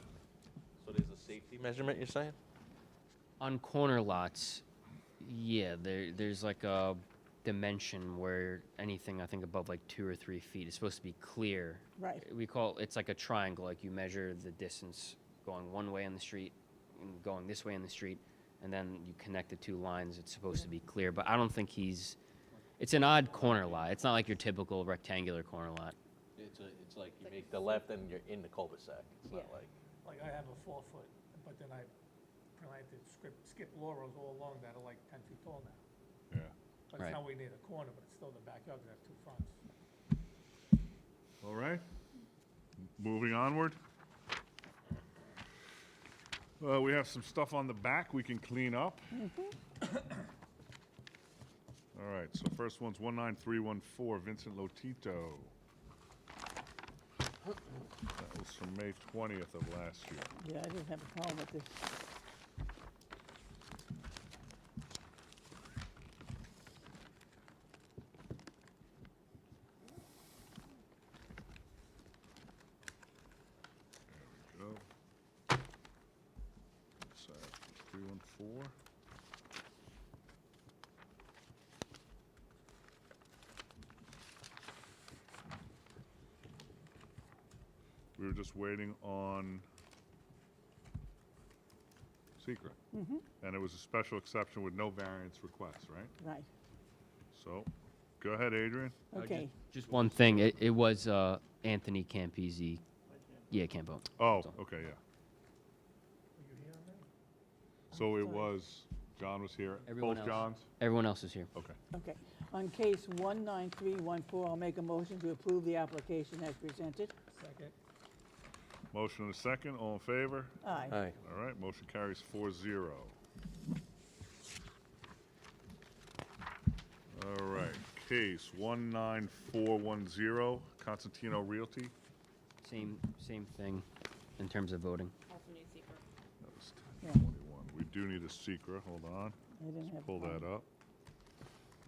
So there's a safety measurement, you're saying? On corner lots, yeah, there's like a dimension where anything I think above like 2 or 3 feet is supposed to be clear. right. We call it's like a triangle. Like you measure the distance going one way on the street and going this way on the street, and then you connect the 2 lines. It's supposed to be clear, but I don't think he's. It's an odd corner lot. It's not like your typical rectangular corner lot. It's like you make the left and you're in the cul-de-sac. It's not like, Like I have a 4-foot, but then I planted skip laurels all along that are like 10 feet tall now. Yeah. But Right. it's not way near the corner, but it's still the backyard, 'cause I have 2 fronts. All right. Moving onward. We have some stuff on the back we can clean up. All right, so first one's 19314, Vincent Lotito. That was from May 20th of last year. Yeah, I didn't have a problem with this. There we go. So, 314. We were just waiting on secret. And it was a special exception with no variance request, right? Right, So, go ahead, Adrian. okay. Just one thing. It was Anthony Campisi. Yeah, Campo. Oh, okay, yeah. So it was, John was here, Everyone both else. Johns? Everyone else is here. Okay. Okay. On case 19314, I'll make a motion to approve the application as presented. Second. Motion and a second, all in favor? Aye. aye. All right, motion carries 4-0. All right, case 19410, Constantino Realty. Same thing. in terms of voting. Also need secret. That was Yeah. 1021. We do need a secret. Hold on. I didn't Let's have pull that up.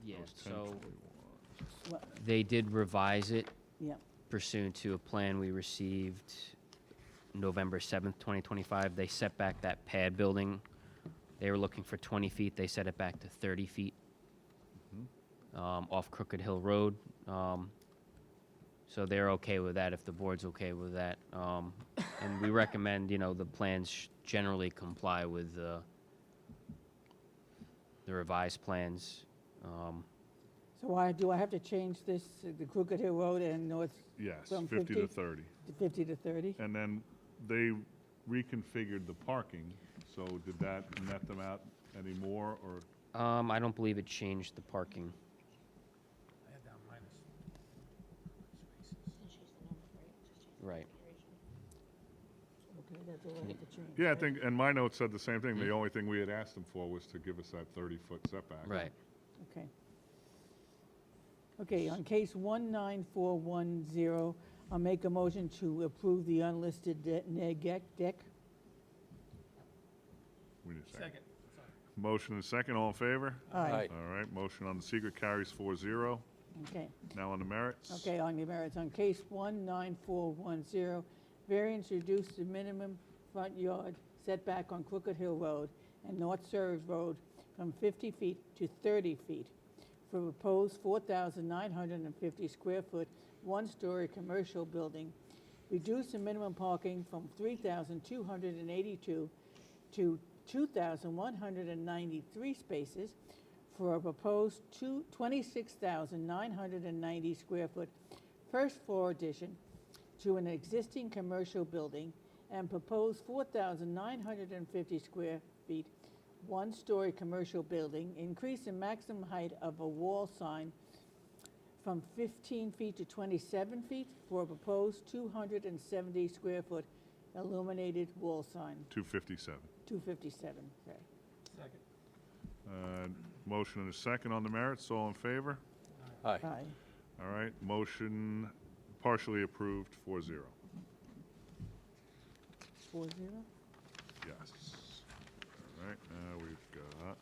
Yeah, That was so 1021. What- they did revise it Yeah, pursuant to a plan we received November 7th, 2025. They set back that pad building. They were looking for 20 feet. They set it back to 30 feet off Crooked Hill Road. So they're okay with that if the board's okay with that. And we recommend, the plans generally comply with the revised plans. so do I have to change this, the Crooked Hill Road and North? Yes, from 50 to 30. To 50 to 30? And then they reconfigured the parking, so did that net them out any more, or? I don't believe it changed the parking. I had down minus Right. Okay, that's all I have to change. Yeah, I think, and my notes said the same thing. The only thing we had asked them for was to give us that 30-foot setback. Right. Okay. Okay, on case 19410, I'll make a motion to approve the unlisted neg deck. We need a second. Second. Motion and second, all in favor? Aye. All right, motion on the secret carries 4-0. Okay. Now on the merits? Okay, on the merits, on case 19410, variance reduce the minimum front yard setback on Crooked Hill Road and North Surrey Road from 50 feet to 30 feet for proposed 4,950 square foot, one-story commercial building. Reduce the minimum parking from 3,282 to 2,193 spaces for a proposed 26,990 square foot first floor addition to an existing commercial building and proposed 4,950 square feet, one-story commercial building, increase the maximum height of a wall sign from 15 feet to 27 feet for a proposed 270 square foot illuminated wall sign, 257. 257, okay. Second. Motion and a second on the merits, all in favor? Aye. Aye. All right, motion partially approved, 4-0. 4-0? Yes. All right, now we've got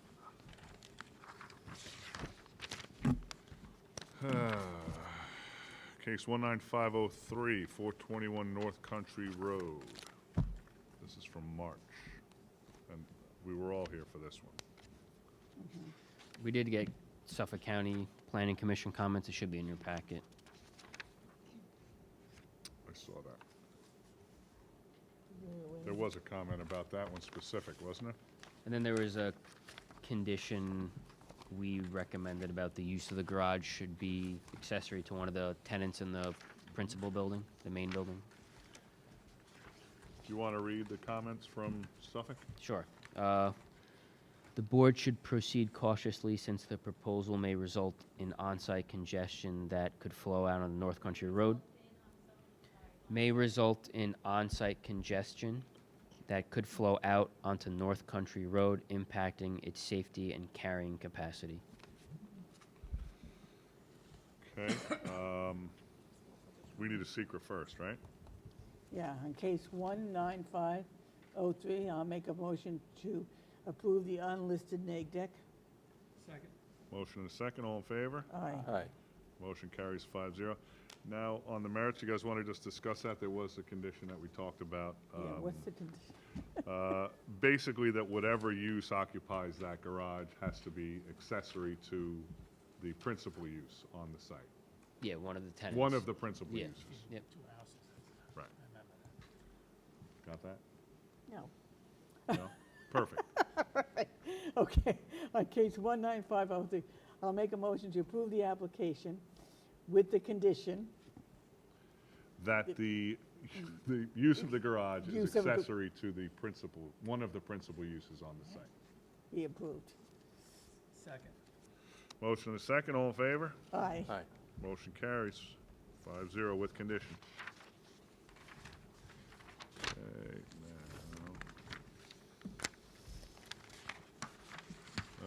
case 19503, 421 North Country Road. This is from March, and we were all here for this one. We did get Suffolk County Planning Commission comments. It should be in your packet. I saw that. There was a comment about that one specific, wasn't it? And then there was a condition we recommended about the use of the garage should be accessory to one of the tenants in the principal building, the main building. Do you want to read the comments from Suffolk? Sure. The board should proceed cautiously since the proposal may result in on-site congestion that could flow out on the North Country Road. May result in on-site congestion that could flow out onto North Country Road, impacting its safety and carrying capacity. Okay. We need a secret first, right? Yeah, on case 19503, I'll make a motion to approve the unlisted neg deck. Second. Motion and a second, all in favor? Aye. Aye. Motion carries 5-0. Now, on the merits, you guys want to just discuss that? There was a condition that we talked about. Yeah, what's the condition? Basically, that whatever use occupies that garage has to be accessory to the principal use on the site. Yeah, one of the tenants. One of the principal Yeah. uses. Yep. Two houses. Right. I remember that. Got that? No. No? Perfect. Okay, on case 19503, I'll make a motion to approve the application with the condition. That the use of the garage is Use of the- accessory to the principal, one of the principal uses on the site. Be approved. Second. Motion and a second, all in favor? Aye. Aye. Motion carries 5-0 with condition. Okay, now.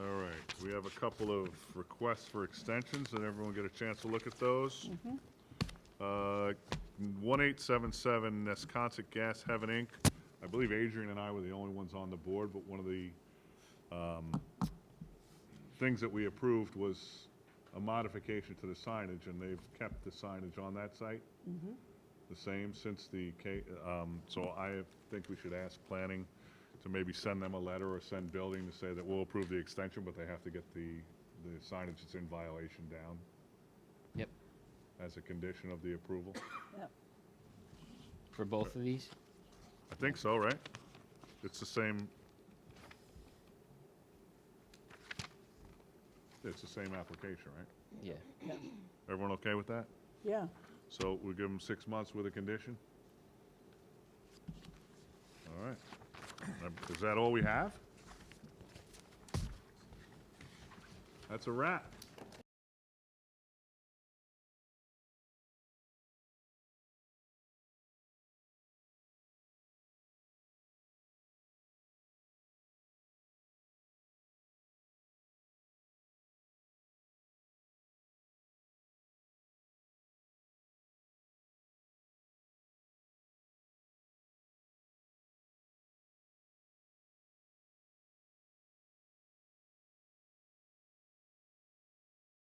All right, we have a couple of requests for extensions. Did everyone get a chance to look at those? 1877 Nesconset Gas Heaven Inc. I believe Adrian and I were the only ones on the board, but one of the things that we approved was a modification to the signage, and they've kept the signage on that site the same since so I think we should ask planning to maybe send them a letter or send building to say that we'll approve the extension, but they have to get the signage that's in violation down. Yep. As a condition of the approval. For both of these? I think so, right? It's the same. It's the same application, right? Yeah. Everyone okay with that? Yeah. So we give them 6 months with a condition? All right. Is that all we have? That's a wrap.